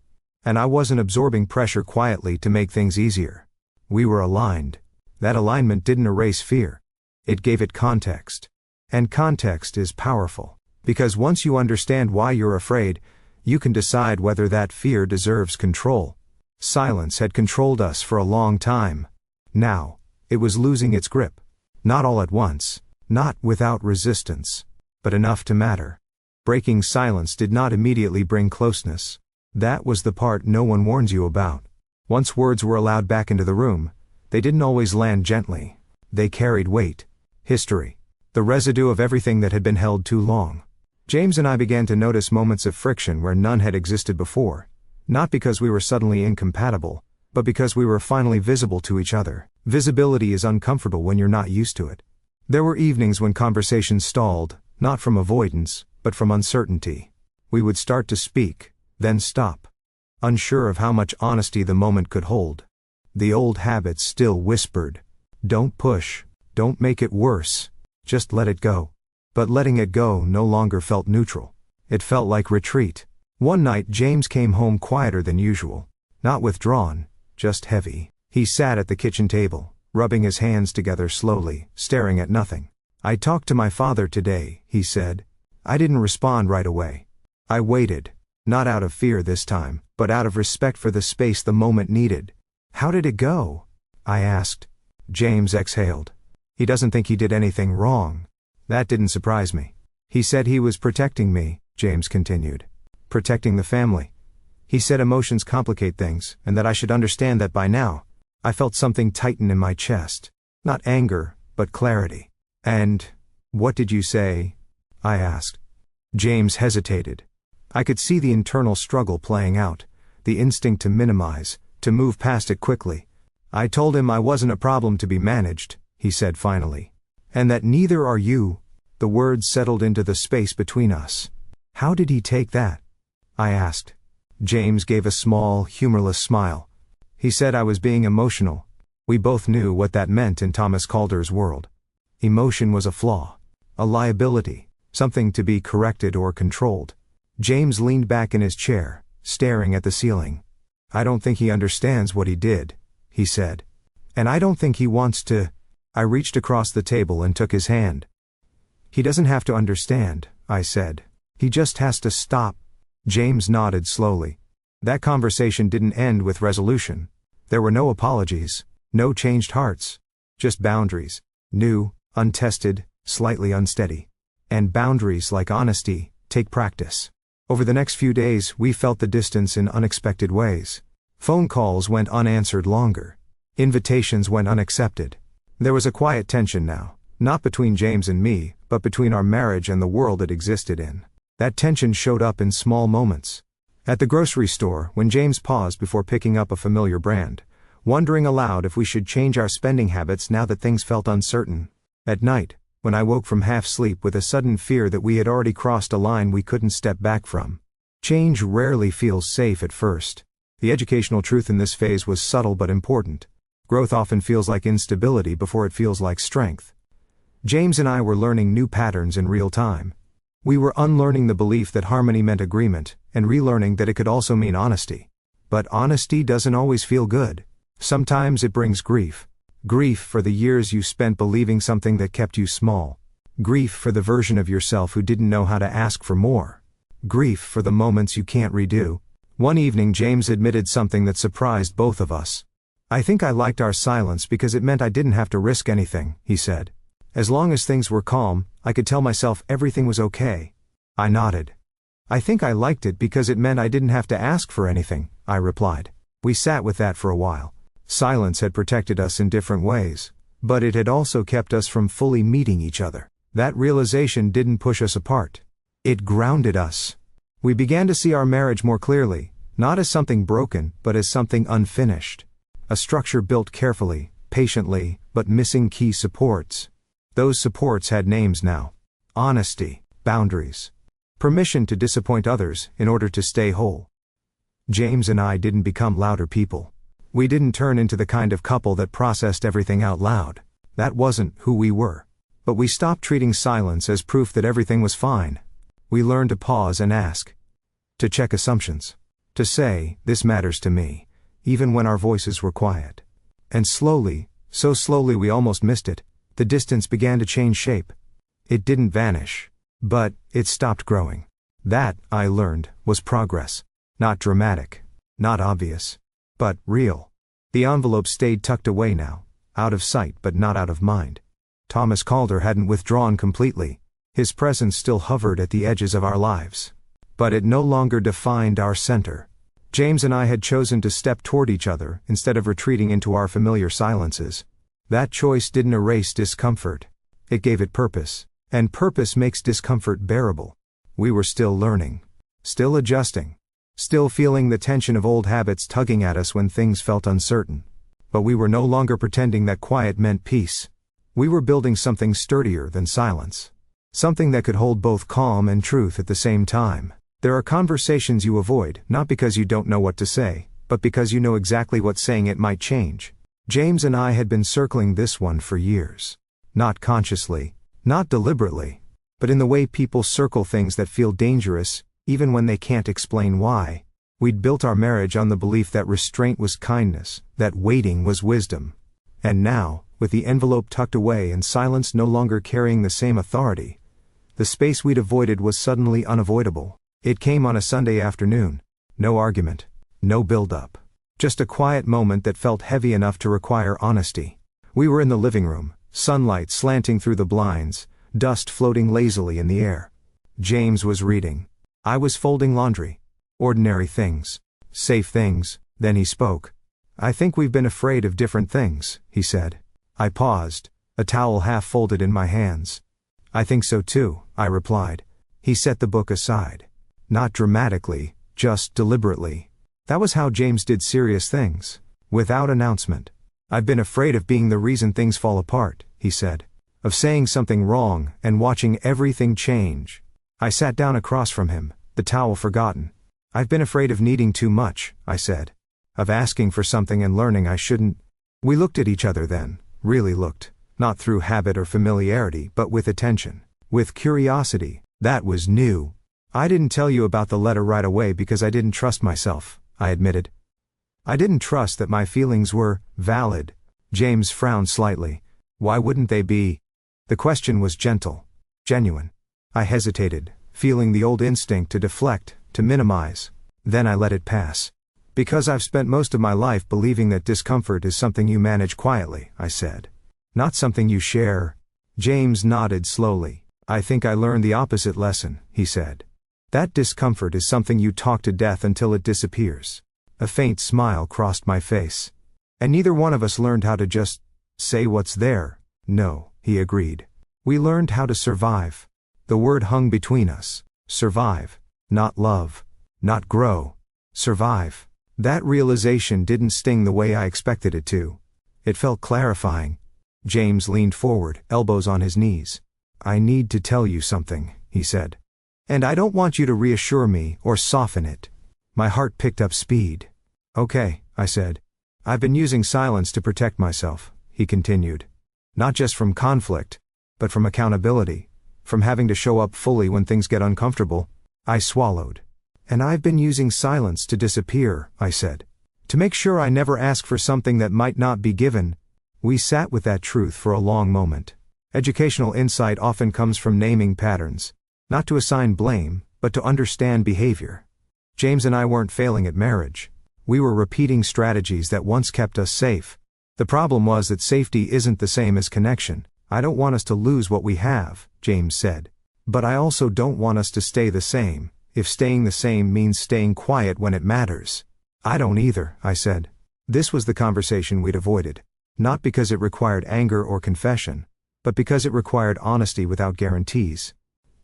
And I wasn't absorbing pressure quietly to make things easier. We were aligned. That alignment didn't erase fear. It gave it context. And context is powerful. Because once you understand why you're afraid, you can decide whether that fear deserves control. Silence had controlled us for a long time. Now, it was losing its grip. Not all at once, not without resistance, but enough to matter. Breaking silence did not immediately bring closeness. That was the part no one warns you about. Once words were allowed back into the room, they didn't always land gently. They carried weight. History. The residue of everything that had been held too long. James and I began to notice moments of friction where none had existed before. Not because we were suddenly incompatible, but because we were finally visible to each other. Visibility is uncomfortable when you're not used to it. There were evenings when conversations stalled, not from avoidance, but from uncertainty. We would start to speak, then stop. Unsure of how much honesty the moment could hold. The old habits still whispered. Don't push, don't make it worse, just let it go. But letting it go no longer felt neutral. It felt like retreat. One night James came home quieter than usual. Not withdrawn, just heavy. He sat at the kitchen table, rubbing his hands together slowly, staring at nothing. I talked to my father today, he said. I didn't respond right away. I waited, not out of fear this time, but out of respect for the space the moment needed. How did it go? I asked. James exhaled. He doesn't think he did anything wrong. That didn't surprise me. He said he was protecting me, James continued. Protecting the family. He said emotions complicate things, and that I should understand that by now. I felt something tighten in my chest. Not anger, but clarity. And, what did you say? I asked. James hesitated. I could see the internal struggle playing out, the instinct to minimize, to move past it quickly. I told him I wasn't a problem to be managed, he said finally. And that neither are you. The words settled into the space between us. How did he take that? I asked. James gave a small, humorless smile. He said I was being emotional. We both knew what that meant in Thomas Calder's world. Emotion was a flaw, a liability, something to be corrected or controlled. James leaned back in his chair, staring at the ceiling. I don't think he understands what he did, he said. And I don't think he wants to. I reached across the table and took his hand. He doesn't have to understand, I said. He just has to stop. James nodded slowly. That conversation didn't end with resolution. There were no apologies, no changed hearts. Just boundaries. New, untested, slightly unsteady. And boundaries, like honesty, take practice. Over the next few days, we felt the distance in unexpected ways. Phone calls went unanswered longer. Invitations went unaccepted. There was a quiet tension now, not between James and me, but between our marriage and the world it existed in. That tension showed up in small moments. At the grocery store, when James paused before picking up a familiar brand, wondering aloud if we should change our spending habits now that things felt uncertain. At night, when I woke from half-sleep with a sudden fear that we had already crossed a line we couldn't step back from. Change rarely feels safe at first. The educational truth in this phase was subtle but important. Growth often feels like instability before it feels like strength. James and I were learning new patterns in real time. We were unlearning the belief that harmony meant agreement, and relearning that it could also mean honesty. But honesty doesn't always feel good. Sometimes it brings grief. Grief for the years you spent believing something that kept you small. Grief for the version of yourself who didn't know how to ask for more. Grief for the moments you can't redo. One evening James admitted something that surprised both of us. I think I liked our silence because it meant I didn't have to risk anything, he said. As long as things were calm, I could tell myself everything was okay. I nodded. I think I liked it because it meant I didn't have to ask for anything, I replied. We sat with that for a while. Silence had protected us in different ways, but it had also kept us from fully meeting each other. That realization didn't push us apart. It grounded us. We began to see our marriage more clearly, not as something broken, but as something unfinished. A structure built carefully, patiently, but missing key supports. Those supports had names now. Honesty, boundaries, permission to disappoint others in order to stay whole. James and I didn't become louder people. We didn't turn into the kind of couple that processed everything out loud. That wasn't who we were. But we stopped treating silence as proof that everything was fine. We learned to pause and ask. To check assumptions. To say, this matters to me, even when our voices were quiet. And slowly, so slowly we almost missed it, the distance began to change shape. It didn't vanish. But it stopped growing. That, I learned, was progress. Not dramatic. Not obvious. But real. The envelope stayed tucked away now, out of sight but not out of mind. Thomas Calder hadn't withdrawn completely. His presence still hovered at the edges of our lives. But it no longer defined our center. James and I had chosen to step toward each other instead of retreating into our familiar silences. That choice didn't erase discomfort. It gave it purpose. And purpose makes discomfort bearable. We were still learning. Still adjusting. Still feeling the tension of old habits tugging at us when things felt uncertain. But we were no longer pretending that quiet meant peace. We were building something sturdier than silence. Something that could hold both calm and truth at the same time. There are conversations you avoid, not because you don't know what to say, but because you know exactly what saying it might change. James and I had been circling this one for years. Not consciously, not deliberately, but in the way people circle things that feel dangerous, even when they can't explain why. We'd built our marriage on the belief that restraint was kindness, that waiting was wisdom. And now, with the envelope tucked away and silence no longer carrying the same authority, the space we'd avoided was suddenly unavoidable. It came on a Sunday afternoon. No argument. No build-up. Just a quiet moment that felt heavy enough to require honesty. We were in the living room, sunlight slanting through the blinds, dust floating lazily in the air. James was reading. I was folding laundry. Ordinary things. Safe things. Then he spoke. I think we've been afraid of different things, he said. I paused, a towel half folded in my hands. I think so too, I replied. He set the book aside. Not dramatically, just deliberately. That was how James did serious things. Without announcement. I've been afraid of being the reason things fall apart, he said. Of saying something wrong and watching everything change. I sat down across from him, the towel forgotten. I've been afraid of needing too much, I said. Of asking for something and learning I shouldn't. We looked at each other then, really looked, not through habit or familiarity but with attention, with curiosity. That was new. I didn't tell you about the letter right away because I didn't trust myself, I admitted. I didn't trust that my feelings were valid. James frowned slightly. Why wouldn't they be? The question was gentle, genuine. I hesitated, feeling the old instinct to deflect, to minimize. Then I let it pass. Because I've spent most of my life believing that discomfort is something you manage quietly, I said. Not something you share. James nodded slowly. I think I learned the opposite lesson, he said. That discomfort is something you talk to death until it disappears. A faint smile crossed my face. And neither one of us learned how to just say what's there. No, he agreed. We learned how to survive. The word hung between us. Survive. Not love. Not grow. Survive. That realization didn't sting the way I expected it to. It felt clarifying. James leaned forward, elbows on his knees. I need to tell you something, he said. And I don't want you to reassure me or soften it. My heart picked up speed. Okay, I said. I've been using silence to protect myself, he continued. Not just from conflict, but from accountability. From having to show up fully when things get uncomfortable. I swallowed. And I've been using silence to disappear, I said. To make sure I never ask for something that might not be given. We sat with that truth for a long moment. Educational insight often comes from naming patterns. Not to assign blame, but to understand behavior. James and I weren't failing at marriage. We were repeating strategies that once kept us safe. The problem was that safety isn't the same as connection. I don't want us to lose what we have, James said. But I also don't want us to stay the same, if staying the same means staying quiet when it matters. I don't either, I said. This was the conversation we'd avoided. Not because it required anger or confession, but because it required honesty without guarantees.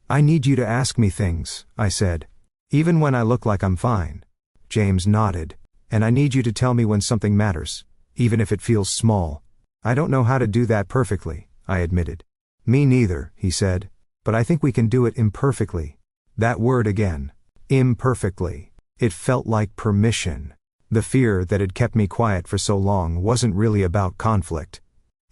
I need you to ask me things, I said. Even when I look like I'm fine. James nodded. And I need you to tell me when something matters, even if it feels small. I don't know how to do that perfectly, I admitted. Me neither, he said. But I think we can do it imperfectly. That word again. Imperfectly. It felt like permission. The fear that had kept me quiet for so long wasn't really about conflict.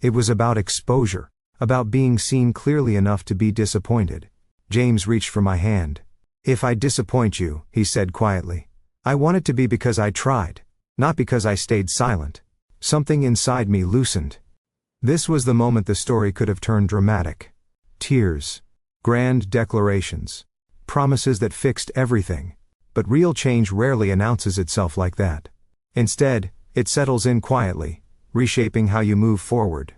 It was about exposure, about being seen clearly enough to be disappointed. James reached for my hand. If I disappoint you, he said quietly, I want it to be because I tried, not because I stayed silent. Something inside me loosened. This was the moment the story could have turned dramatic. Tears. Grand declarations. Promises that fixed everything. But real change rarely announces itself like that. Instead, it settles in quietly, reshaping how you move forward.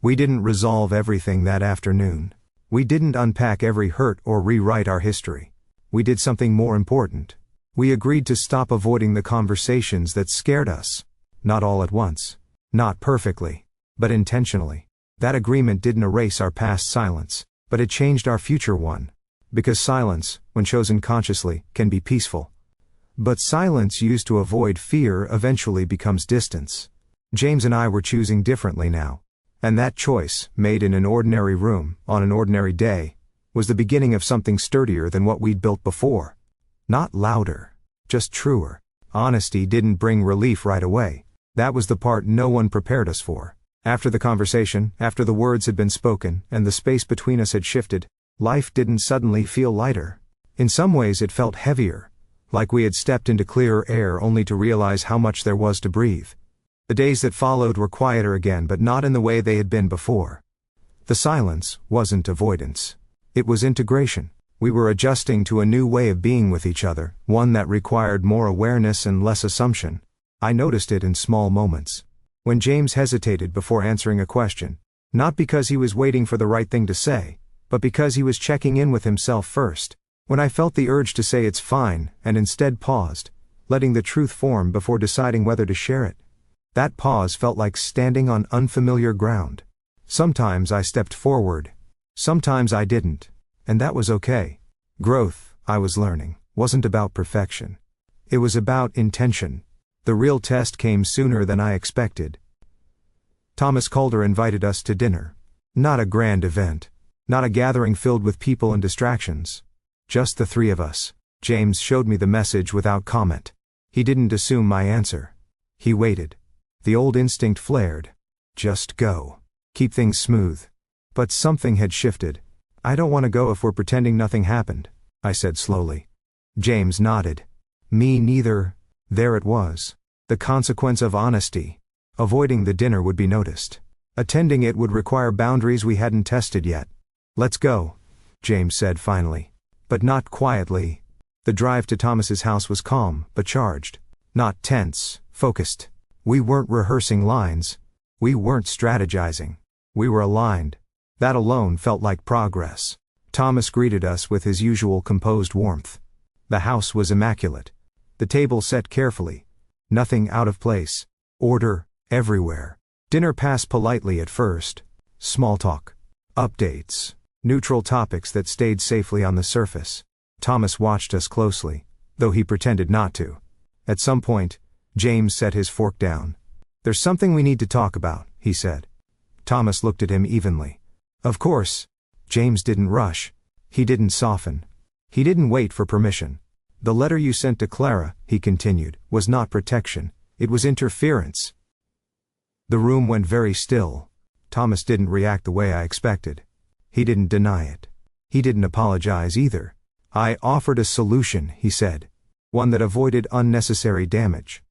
We didn't resolve everything that afternoon. We didn't unpack every hurt or rewrite our history. We did something more important. We agreed to stop avoiding the conversations that scared us. Not all at once. Not perfectly. But intentionally. That agreement didn't erase our past silence, but it changed our future one. Because silence, when chosen consciously, can be peaceful. But silence used to avoid fear eventually becomes distance. James and I were choosing differently now. And that choice, made in an ordinary room, on an ordinary day, was the beginning of something sturdier than what we'd built before. Not louder. Just truer. Honesty didn't bring relief right away. That was the part no one prepared us for. After the conversation, after the words had been spoken, and the space between us had shifted, life didn't suddenly feel lighter. In some ways it felt heavier, like we had stepped into clearer air only to realize how much there was to breathe. The days that followed were quieter again, but not in the way they had been before. The silence wasn't avoidance. It was integration. We were adjusting to a new way of being with each other, one that required more awareness and less assumption. I noticed it in small moments. When James hesitated before answering a question, not because he was waiting for the right thing to say, but because he was checking in with himself first. When I felt the urge to say it's fine, and instead paused, letting the truth form before deciding whether to share it. That pause felt like standing on unfamiliar ground. Sometimes I stepped forward. Sometimes I didn't. And that was okay. Growth, I was learning, wasn't about perfection. It was about intention. The real test came sooner than I expected. Thomas Calder invited us to dinner. Not a grand event. Not a gathering filled with people and distractions. Just the three of us. James showed me the message without comment. He didn't assume my answer. He waited. The old instinct flared. Just go. Keep things smooth. But something had shifted. I don't want to go if we're pretending nothing happened, I said slowly. James nodded. Me neither. There it was. The consequence of honesty. Avoiding the dinner would be noticed. Attending it would require boundaries we hadn't tested yet. Let's go, James said finally. But not quietly. The drive to Thomas's house was calm, but charged. Not tense, focused. We weren't rehearsing lines. We weren't strategizing. We were aligned. That alone felt like progress. Thomas greeted us with his usual composed warmth. The house was immaculate. The table set carefully. Nothing out of place. Order, everywhere. Dinner passed politely at first. Small talk. Updates. Neutral topics that stayed safely on the surface. Thomas watched us closely, though he pretended not to. At some point, James set his fork down. There's something we need to talk about, he said. Thomas looked at him evenly. Of course. James didn't rush. He didn't soften. He didn't wait for permission. The letter you sent to Clara, he continued, was not protection. It was interference. The room went very still. Thomas didn't react the way I expected. He didn't deny it. He didn't apologize either. I offered a solution, he said. One that avoided unnecessary damage.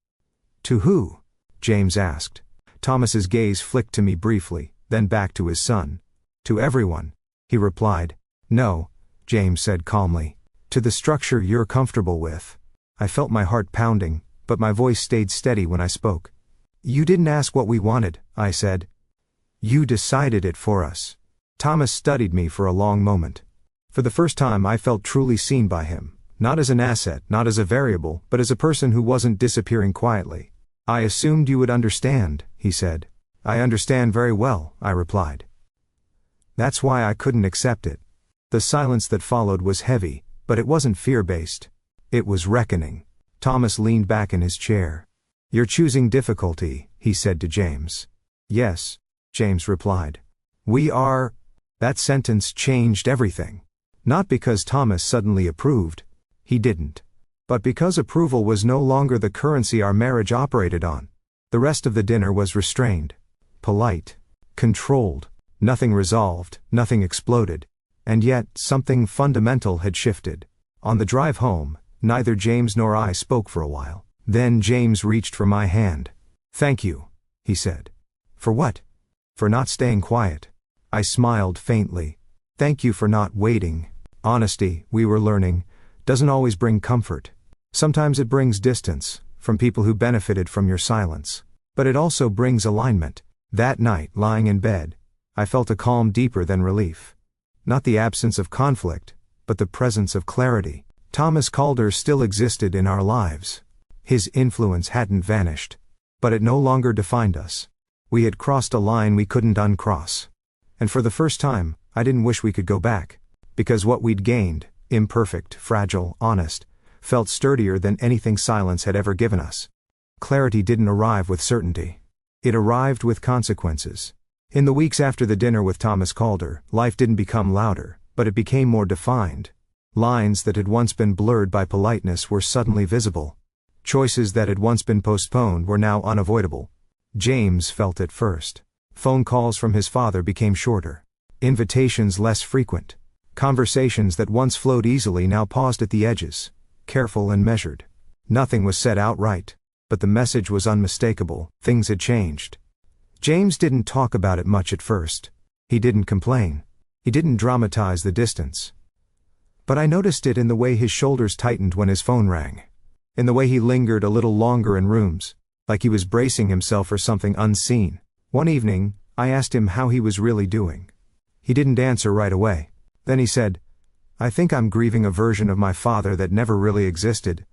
To who? James asked. Thomas's gaze flicked to me briefly, then back to his son. To everyone, he replied. No, James said calmly. To the structure you're comfortable with. I felt my heart pounding, but my voice stayed steady when I spoke. "You didn't ask what we wanted," I said. "You decided it for us." Thomas studied me for a long moment. For the first time I felt truly seen by him, not as an asset, not as a variable, but as a person who wasn't disappearing quietly. "I assumed you would understand," he said. "I understand very well," I replied. That's why I couldn't accept it. The silence that followed was heavy, but it wasn't fear-based. It was reckoning. Thomas leaned back in his chair. "You're choosing difficulty," he said to James. "Yes," James replied. "We are." That sentence changed everything. Not because Thomas suddenly approved. He didn't. But because approval was no longer the currency our marriage operated on. The rest of the dinner was restrained. Polite. Controlled. Nothing resolved, nothing exploded. And yet, something fundamental had shifted. On the drive home, neither James nor I spoke for a while. Then James reached for my hand. "Thank you," he said. "For what?" "For not staying quiet." I smiled faintly. "Thank you for not waiting." Honesty, we were learning, doesn't always bring comfort. Sometimes it brings distance, from people who benefited from your silence. But it also brings alignment. That night, lying in bed, I felt a calm deeper than relief. Not the absence of conflict, but the presence of clarity. Thomas Calder still existed in our lives. His influence hadn't vanished. But it no longer defined us. We had crossed a line we couldn't uncross. And for the first time, I didn't wish we could go back. Because what we'd gained, imperfect, fragile, honest, felt sturdier than anything silence had ever given us. Clarity didn't arrive with certainty. It arrived with consequences. In the weeks after the dinner with Thomas Calder, life didn't become louder, but it became more defined. Lines that had once been blurred by politeness were suddenly visible. Choices that had once been postponed were now unavoidable. James felt it first. Phone calls from his father became shorter. Invitations less frequent. Conversations that once flowed easily now paused at the edges, careful and measured. Nothing was said outright, but the message was unmistakable. Things had changed. James didn't talk about it much at first. He didn't complain. He didn't dramatize the distance. But I noticed it in the way his shoulders tightened when his phone rang. In the way he lingered a little longer in rooms, like he was bracing himself for something unseen. One evening, I asked him how he was really doing. He didn't answer right away. Then he said, "I think I'm grieving a version of my father that never really existed."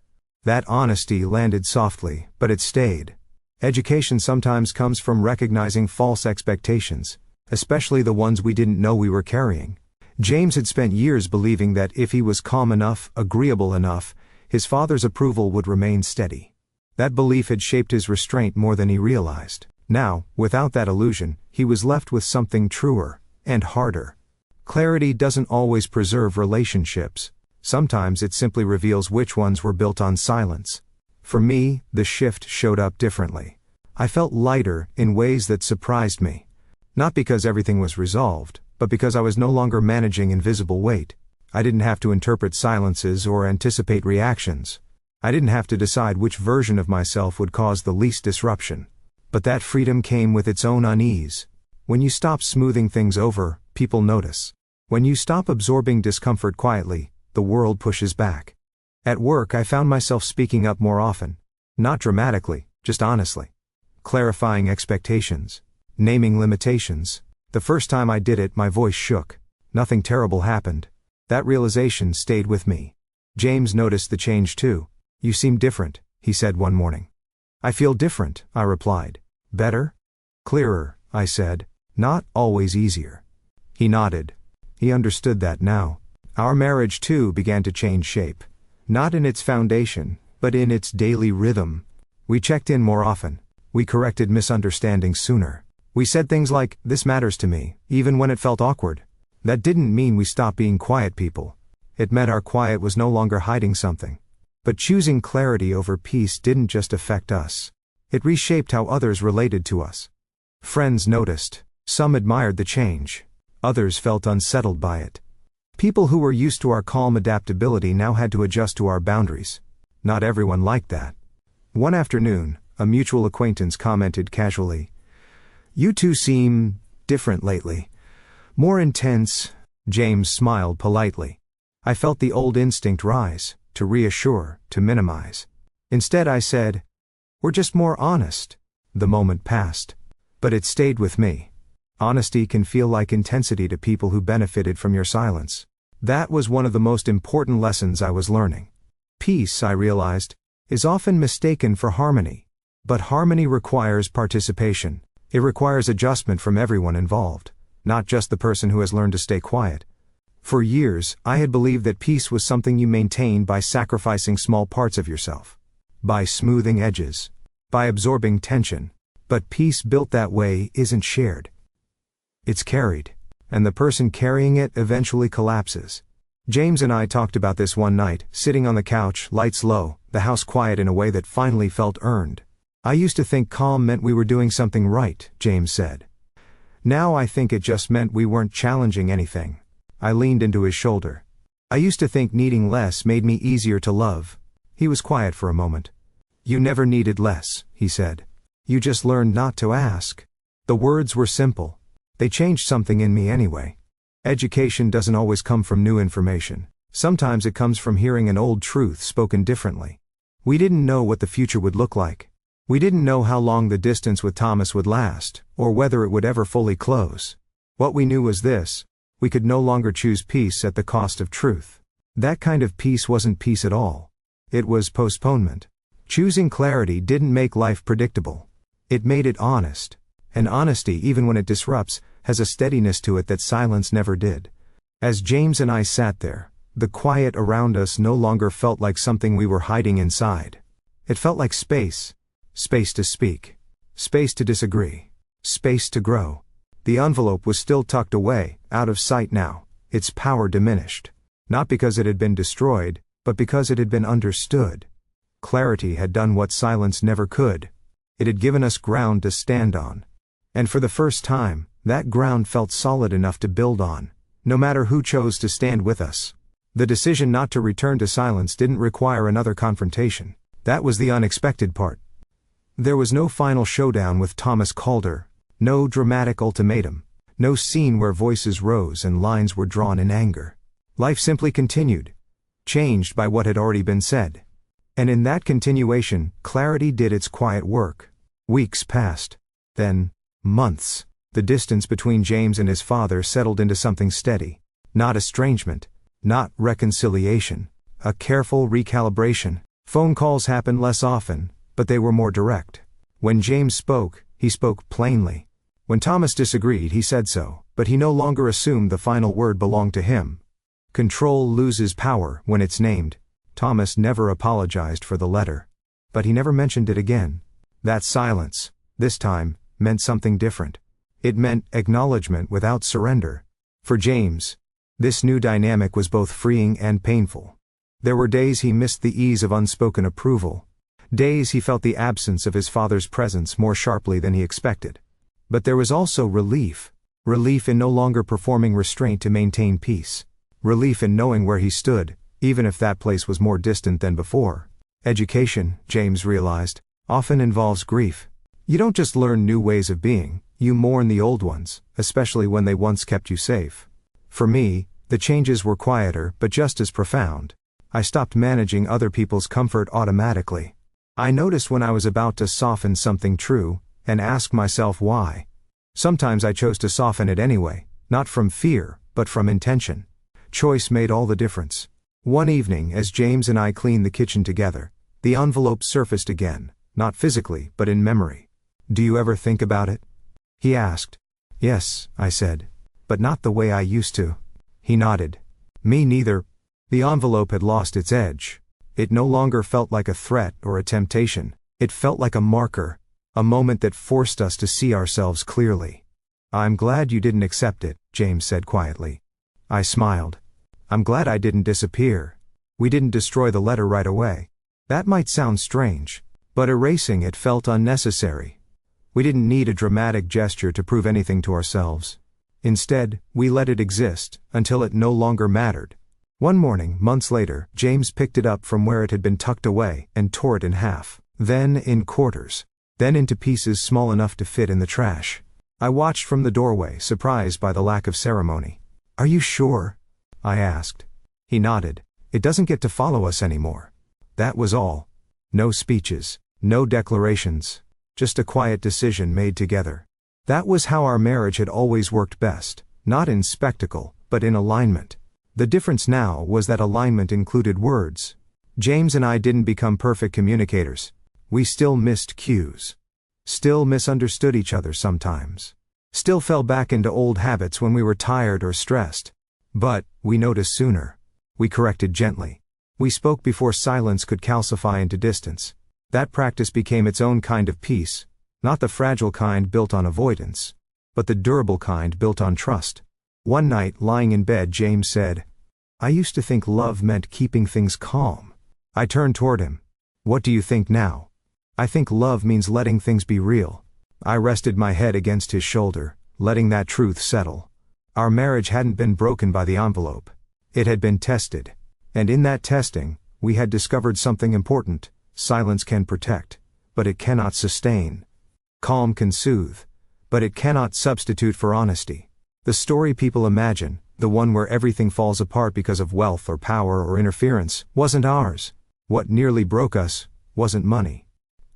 That honesty landed softly, but it stayed. Education sometimes comes from recognizing false expectations, especially the ones we didn't know we were carrying. James had spent years believing that if he was calm enough, agreeable enough, his father's approval would remain steady. That belief had shaped his restraint more than he realized. Now, without that illusion, he was left with something truer and harder. Clarity doesn't always preserve relationships. Sometimes it simply reveals which ones were built on silence. For me, the shift showed up differently. I felt lighter in ways that surprised me. Not because everything was resolved, but because I was no longer managing invisible weight. I didn't have to interpret silences or anticipate reactions. I didn't have to decide which version of myself would cause the least disruption. But that freedom came with its own unease. When you stop smoothing things over, people notice. When you stop absorbing discomfort quietly, the world pushes back. At work I found myself speaking up more often. Not dramatically, just honestly. Clarifying expectations. Naming limitations. The first time I did it my voice shook. Nothing terrible happened. That realization stayed with me. James noticed the change too. "You seem different," he said one morning. "I feel different," I replied. "Better?" "Clearer," I said. "Not always easier." He nodded. He understood that now. Our marriage too began to change shape. Not in its foundation, but in its daily rhythm. We checked in more often. We corrected misunderstandings sooner. We said things like, "This matters to me," even when it felt awkward. That didn't mean we stopped being quiet people. It meant our quiet was no longer hiding something. But choosing clarity over peace didn't just affect us. It reshaped how others related to us. Friends noticed. Some admired the change. Others felt unsettled by it. People who were used to our calm adaptability now had to adjust to our boundaries. Not everyone liked that. One afternoon, a mutual acquaintance commented casually, "You two seem different lately. More intense." James smiled politely. I felt the old instinct rise, to reassure, to minimize. Instead I said, We're just more honest. The moment passed. But it stayed with me. Honesty can feel like intensity to people who benefited from your silence. That was one of the most important lessons I was learning. Peace, I realized, is often mistaken for harmony. But harmony requires participation. It requires adjustment from everyone involved, not just the person who has learned to stay quiet. For years, I had believed that peace was something you maintained by sacrificing small parts of yourself, by smoothing edges, by absorbing tension. But peace built that way isn't shared. It's carried, and the person carrying it eventually collapses. James and I talked about this one night, sitting on the couch, lights low, the house quiet in a way that finally felt earned. I used to think calm meant we were doing something right, James said. Now I think it just meant we weren't challenging anything. I leaned into his shoulder. I used to think needing less made me easier to love. He was quiet for a moment. You never needed less, he said. You just learned not to ask. The words were simple. They changed something in me anyway. Education doesn't always come from new information. Sometimes it comes from hearing an old truth spoken differently. We didn't know what the future would look like. We didn't know how long the distance with Thomas would last, or whether it would ever fully close. What we knew was this: we could no longer choose peace at the cost of truth. That kind of peace wasn't peace at all. It was postponement. Choosing clarity didn't make life predictable. It made it honest. And honesty, even when it disrupts, has a steadiness to it that silence never did. As James and I sat there, the quiet around us no longer felt like something we were hiding inside. It felt like space. Space to speak. Space to disagree. Space to grow. The envelope was still tucked away, out of sight now, its power diminished. Not because it had been destroyed, but because it had been understood. Clarity had done what silence never could. It had given us ground to stand on. And for the first time, that ground felt solid enough to build on, no matter who chose to stand with us. The decision not to return to silence didn't require another confrontation. That was the unexpected part. There was no final showdown with Thomas Calder, no dramatic ultimatum, no scene where voices rose and lines were drawn in anger. Life simply continued, changed by what had already been said. And in that continuation, clarity did its quiet work. Weeks passed. Then, months. The distance between James and his father settled into something steady. Not estrangement. Not reconciliation. A careful recalibration. Phone calls happened less often, but they were more direct. When James spoke, he spoke plainly. When Thomas disagreed, he said so, but he no longer assumed the final word belonged to him. Control loses power when it's named. Thomas never apologized for the letter. But he never mentioned it again. That silence, this time, meant something different. It meant acknowledgement without surrender. For James, this new dynamic was both freeing and painful. There were days he missed the ease of unspoken approval. Days he felt the absence of his father's presence more sharply than he expected. But there was also relief. Relief in no longer performing restraint to maintain peace. Relief in knowing where he stood, even if that place was more distant than before. Education, James realized, often involves grief. You don't just learn new ways of being, you mourn the old ones, especially when they once kept you safe. For me, the changes were quieter but just as profound. I stopped managing other people's comfort automatically. I noticed when I was about to soften something true, and asked myself why. Sometimes I chose to soften it anyway, not from fear, but from intention. Choice made all the difference. One evening, as James and I cleaned the kitchen together, the envelope surfaced again, not physically, but in memory. Do you ever think about it? He asked. Yes, I said. But not the way I used to. He nodded. Me neither. The envelope had lost its edge. It no longer felt like a threat or a temptation. It felt like a marker, a moment that forced us to see ourselves clearly. I'm glad you didn't accept it, James said quietly. I smiled. I'm glad I didn't disappear. We didn't destroy the letter right away. That might sound strange, but erasing it felt unnecessary. We didn't need a dramatic gesture to prove anything to ourselves. Instead, we let it exist, until it no longer mattered. One morning, months later, James picked it up from where it had been tucked away, and tore it in half. Then in quarters. Then into pieces small enough to fit in the trash. I watched from the doorway, surprised by the lack of ceremony. Are you sure? I asked. He nodded. It doesn't get to follow us anymore. That was all. No speeches. No declarations. Just a quiet decision made together. That was how our marriage had always worked best, not in spectacle, but in alignment. The difference now was that alignment included words. James and I didn't become perfect communicators. We still missed cues. Still misunderstood each other sometimes. Still fell back into old habits when we were tired or stressed. But we noticed sooner. We corrected gently. We spoke before silence could calcify into distance. That practice became its own kind of peace, not the fragile kind built on avoidance, but the durable kind built on trust. One night, lying in bed, James said, "I used to think love meant keeping things calm." I turned toward him. "What do you think now?" "I think love means letting things be real." I rested my head against his shoulder, letting that truth settle. Our marriage hadn't been broken by the envelope. It had been tested. And in that testing, we had discovered something important. Silence can protect, but it cannot sustain. Calm can soothe, but it cannot substitute for honesty. The story people imagine, the one where everything falls apart because of wealth or power or interference, wasn't ours. What nearly broke us wasn't money.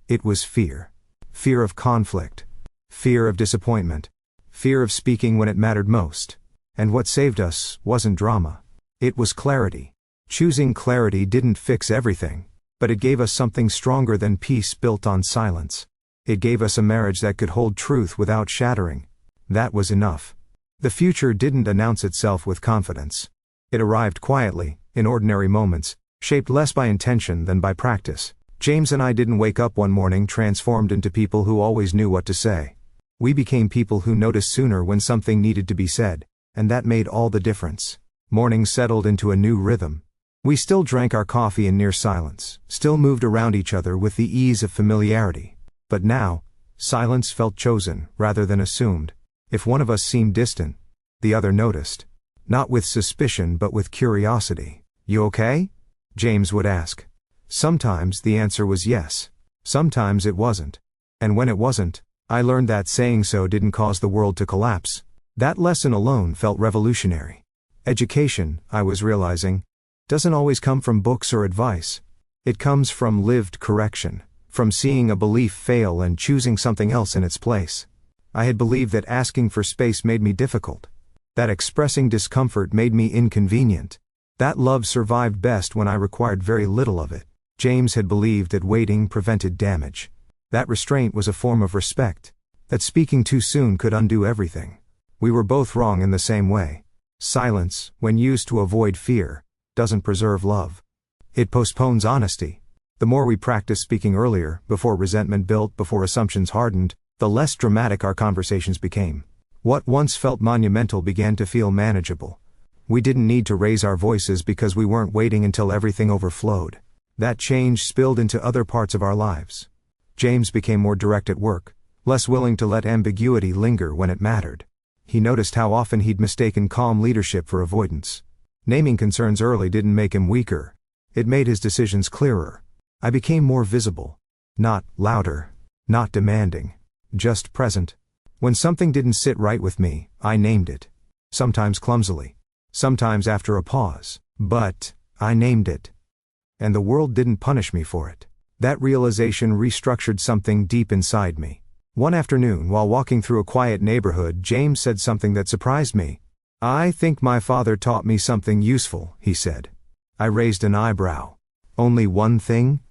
It was fear. Fear of conflict. Fear of disappointment. Fear of speaking when it mattered most. And what saved us wasn't drama. It was clarity. Choosing clarity didn't fix everything, but it gave us something stronger than peace built on silence. It gave us a marriage that could hold truth without shattering. That was enough. The future didn't announce itself with confidence. It arrived quietly, in ordinary moments, shaped less by intention than by practice. James and I didn't wake up one morning transformed into people who always knew what to say. We became people who noticed sooner when something needed to be said, and that made all the difference. Mornings settled into a new rhythm. We still drank our coffee in near silence, still moved around each other with the ease of familiarity. But now, silence felt chosen, rather than assumed. If one of us seemed distant, the other noticed. Not with suspicion but with curiosity. "You okay?" James would ask. Sometimes the answer was yes. Sometimes it wasn't. And when it wasn't, I learned that saying so didn't cause the world to collapse. That lesson alone felt revolutionary. Education, I was realizing, doesn't always come from books or advice. It comes from lived correction, from seeing a belief fail and choosing something else in its place. I had believed that asking for space made me difficult, that expressing discomfort made me inconvenient, that love survived best when I required very little of it. James had believed that waiting prevented damage, that restraint was a form of respect, that speaking too soon could undo everything. We were both wrong in the same way. Silence, when used to avoid fear, doesn't preserve love. It postpones honesty. The more we practiced speaking earlier, before resentment built, before assumptions hardened, the less dramatic our conversations became. What once felt monumental began to feel manageable. We didn't need to raise our voices because we weren't waiting until everything overflowed. That change spilled into other parts of our lives. James became more direct at work, less willing to let ambiguity linger when it mattered. He noticed how often he'd mistaken calm leadership for avoidance. Naming concerns early didn't make him weaker. It made his decisions clearer. I became more visible. Not louder. Not demanding. Just present. When something didn't sit right with me, I named it. Sometimes clumsily. Sometimes after a pause. But I named it. And the world didn't punish me for it. That realization restructured something deep inside me. One afternoon, while walking through a quiet neighborhood, James said something that surprised me. "I think my father taught me something useful," he said. I raised an eyebrow. "Only one thing?"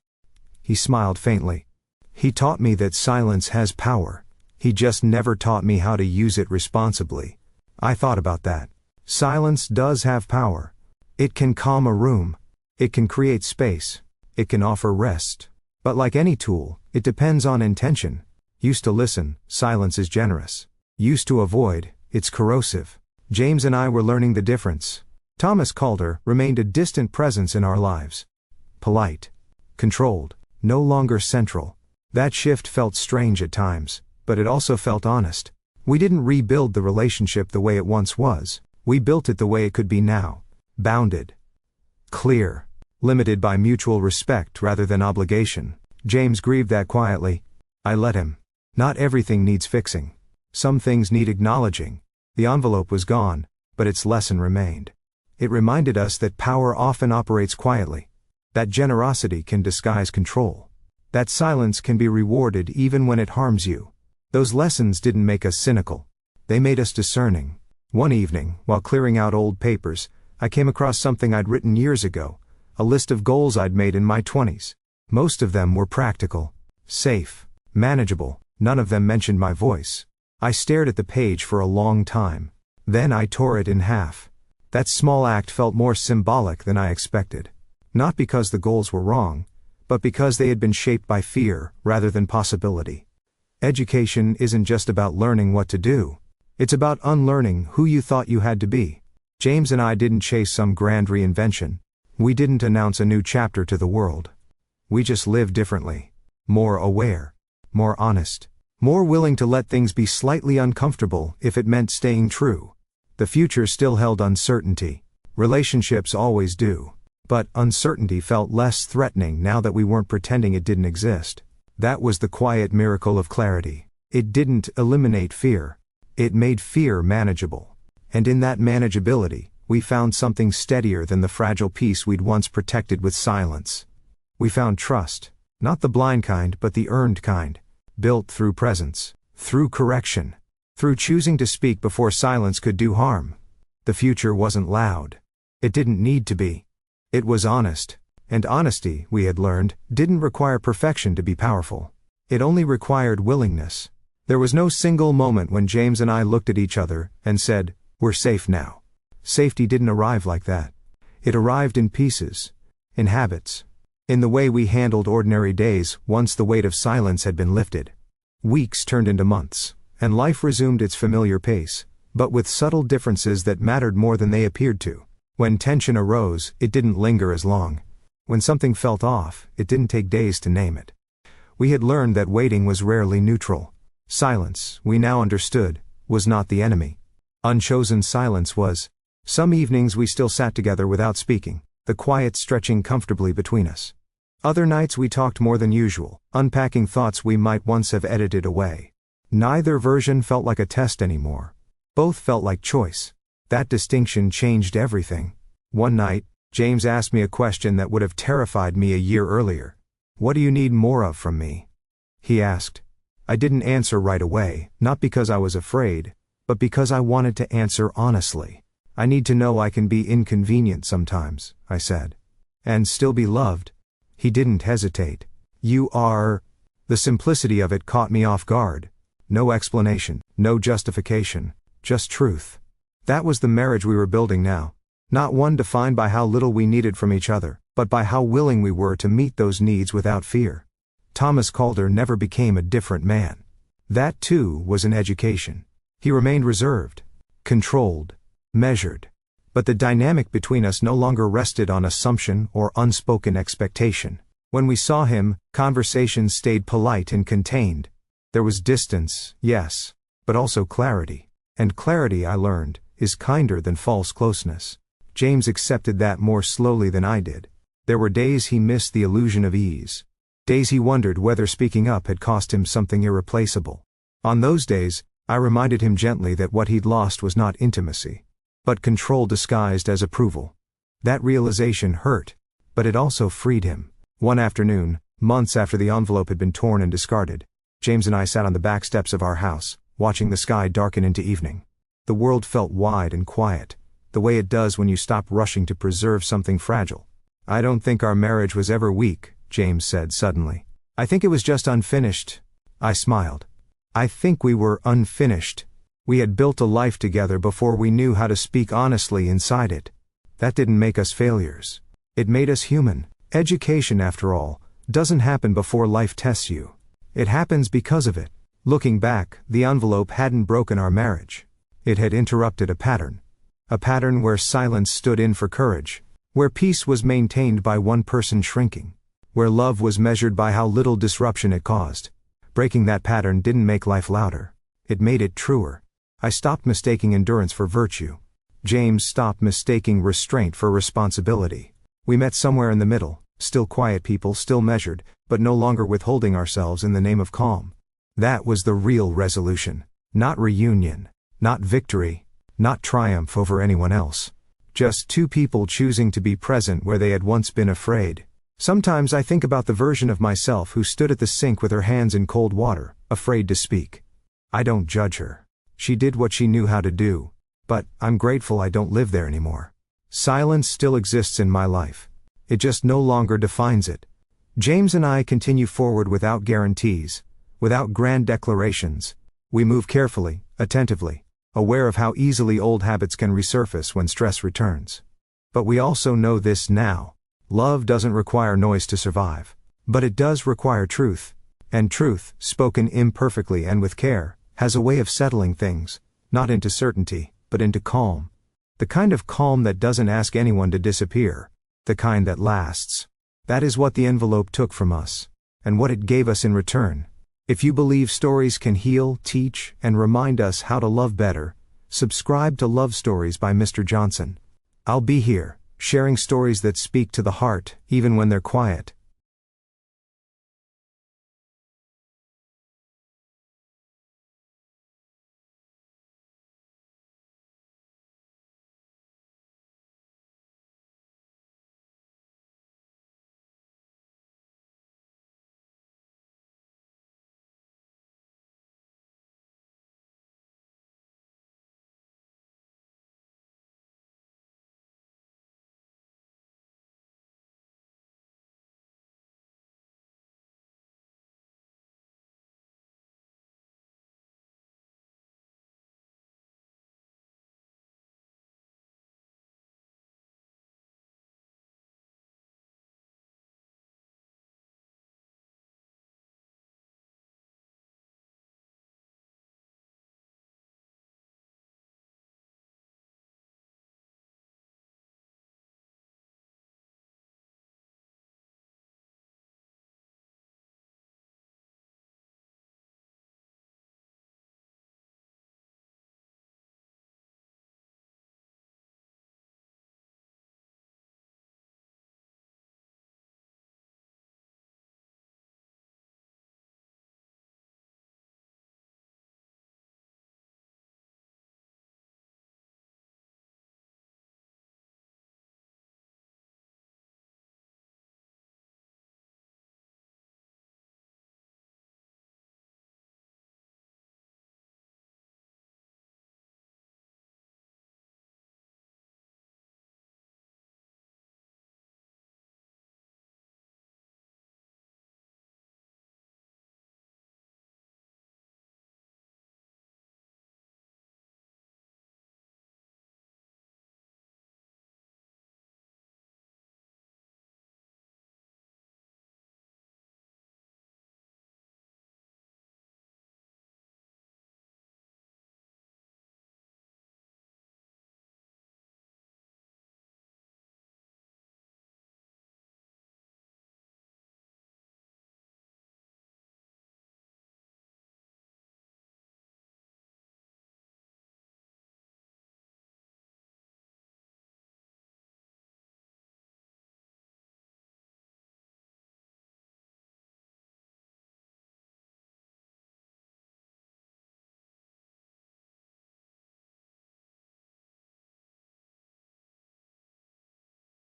He smiled faintly. "He taught me that silence has power. He just never taught me how to use it responsibly." I thought about that. Silence does have power. It can calm a room. It can create space. It can offer rest. But like any tool, it depends on intention. Used to listen, silence is generous. Used to avoid, it's corrosive. James and I were learning the difference. Thomas Calder remained a distant presence in our lives. Polite. Controlled. No longer central. That shift felt strange at times, but it also felt honest. We didn't rebuild the relationship the way it once was. We built it the way it could be now. Bounded. Clear. Limited by mutual respect rather than obligation. James grieved that quietly. I let him. Not everything needs fixing. Some things need acknowledging. The envelope was gone, but its lesson remained. It reminded us that power often operates quietly. That generosity can disguise control. That silence can be rewarded even when it harms you. Those lessons didn't make us cynical. They made us discerning. One evening, while clearing out old papers, I came across something I'd written years ago, a list of goals I'd made in my 20s. Most of them were practical, safe, manageable. None of them mentioned my voice. I stared at the page for a long time. Then I tore it in half. That small act felt more symbolic than I expected. Not because the goals were wrong, but because they had been shaped by fear rather than possibility. Education isn't just about learning what to do. It's about unlearning who you thought you had to be. James and I didn't chase some grand reinvention. We didn't announce a new chapter to the world. We just lived differently. More aware. More honest. More willing to let things be slightly uncomfortable if it meant staying true. The future still held uncertainty. Relationships always do. But uncertainty felt less threatening now that we weren't pretending it didn't exist. That was the quiet miracle of clarity. It didn't eliminate fear. It made fear manageable. And in that manageability, we found something steadier than the fragile peace we'd once protected with silence. We found trust. Not the blind kind, but the earned kind. Built through presence. Through correction. Through choosing to speak before silence could do harm. The future wasn't loud. It didn't need to be. It was honest. And honesty, we had learned, didn't require perfection to be powerful. It only required willingness. There was no single moment when James and I looked at each other and said, "We're safe now." Safety didn't arrive like that. It arrived in pieces. In habits. In the way we handled ordinary days once the weight of silence had been lifted. Weeks turned into months, and life resumed its familiar pace, but with subtle differences that mattered more than they appeared to. When tension arose, it didn't linger as long. When something felt off, it didn't take days to name it. We had learned that waiting was rarely neutral. Silence, we now understood, was not the enemy. Unchosen silence was. Some evenings we still sat together without speaking, the quiet stretching comfortably between us. Other nights we talked more than usual, unpacking thoughts we might once have edited away. Neither version felt like a test anymore. Both felt like choice. That distinction changed everything. One night, James asked me a question that would have terrified me a year earlier. "What do you need more of from me?" He asked. I didn't answer right away, not because I was afraid, but because I wanted to answer honestly. "I need to know I can be inconvenient sometimes," I said. "And still be loved." He didn't hesitate. "You are..." The simplicity of it caught me off guard. No explanation, no justification, just truth. That was the marriage we were building now. Not one defined by how little we needed from each other, but by how willing we were to meet those needs without fear. Thomas Calder never became a different man. That too was an education. He remained reserved, controlled, measured. But the dynamic between us no longer rested on assumption or unspoken expectation. When we saw him, conversations stayed polite and contained. There was distance, yes, but also clarity. And clarity, I learned, is kinder than false closeness. James accepted that more slowly than I did. There were days he missed the illusion of ease. Days he wondered whether speaking up had cost him something irreplaceable. On those days, I reminded him gently that what he'd lost was not intimacy, but control disguised as approval. That realization hurt, but it also freed him. One afternoon, months after the envelope had been torn and discarded, James and I sat on the back steps of our house, watching the sky darken into evening. The world felt wide and quiet, the way it does when you stop rushing to preserve something fragile. "I don't think our marriage was ever weak," James said suddenly. "I think it was just unfinished." I smiled. "I think we were unfinished. We had built a life together before we knew how to speak honestly inside it. That didn't make us failures. It made us human. Education, after all, doesn't happen before life tests you. It happens because of it." Looking back, the envelope hadn't broken our marriage. It had interrupted a pattern. A pattern where silence stood in for courage. Where peace was maintained by one person shrinking. Where love was measured by how little disruption it caused. Breaking that pattern didn't make life louder. It made it truer. I stopped mistaking endurance for virtue. James stopped mistaking restraint for responsibility. We met somewhere in the middle, still quiet people, still measured, but no longer withholding ourselves in the name of calm. That was the real resolution. Not reunion. Not victory. Not triumph over anyone else. Just two people choosing to be present where they had once been afraid. Sometimes I think about the version of myself who stood at the sink with her hands in cold water, afraid to speak. I don't judge her. She did what she knew how to do. But I'm grateful I don't live there anymore. Silence still exists in my life. It just no longer defines it. James and I continue forward without guarantees, without grand declarations. We move carefully, attentively, aware of how easily old habits can resurface when stress returns. But we also know this now. Love doesn't require noise to survive. But it does require truth. And truth, spoken imperfectly and with care, has a way of settling things, not into certainty, but into calm. The kind of calm that doesn't ask anyone to disappear. The kind that lasts. That is what the envelope took from us. And what it gave us in return. If you believe stories can heal, teach, and remind us how to love better, subscribe to Love Stories by Mr. Johnson. I'll be here, sharing stories that speak to the heart, even when they're quiet.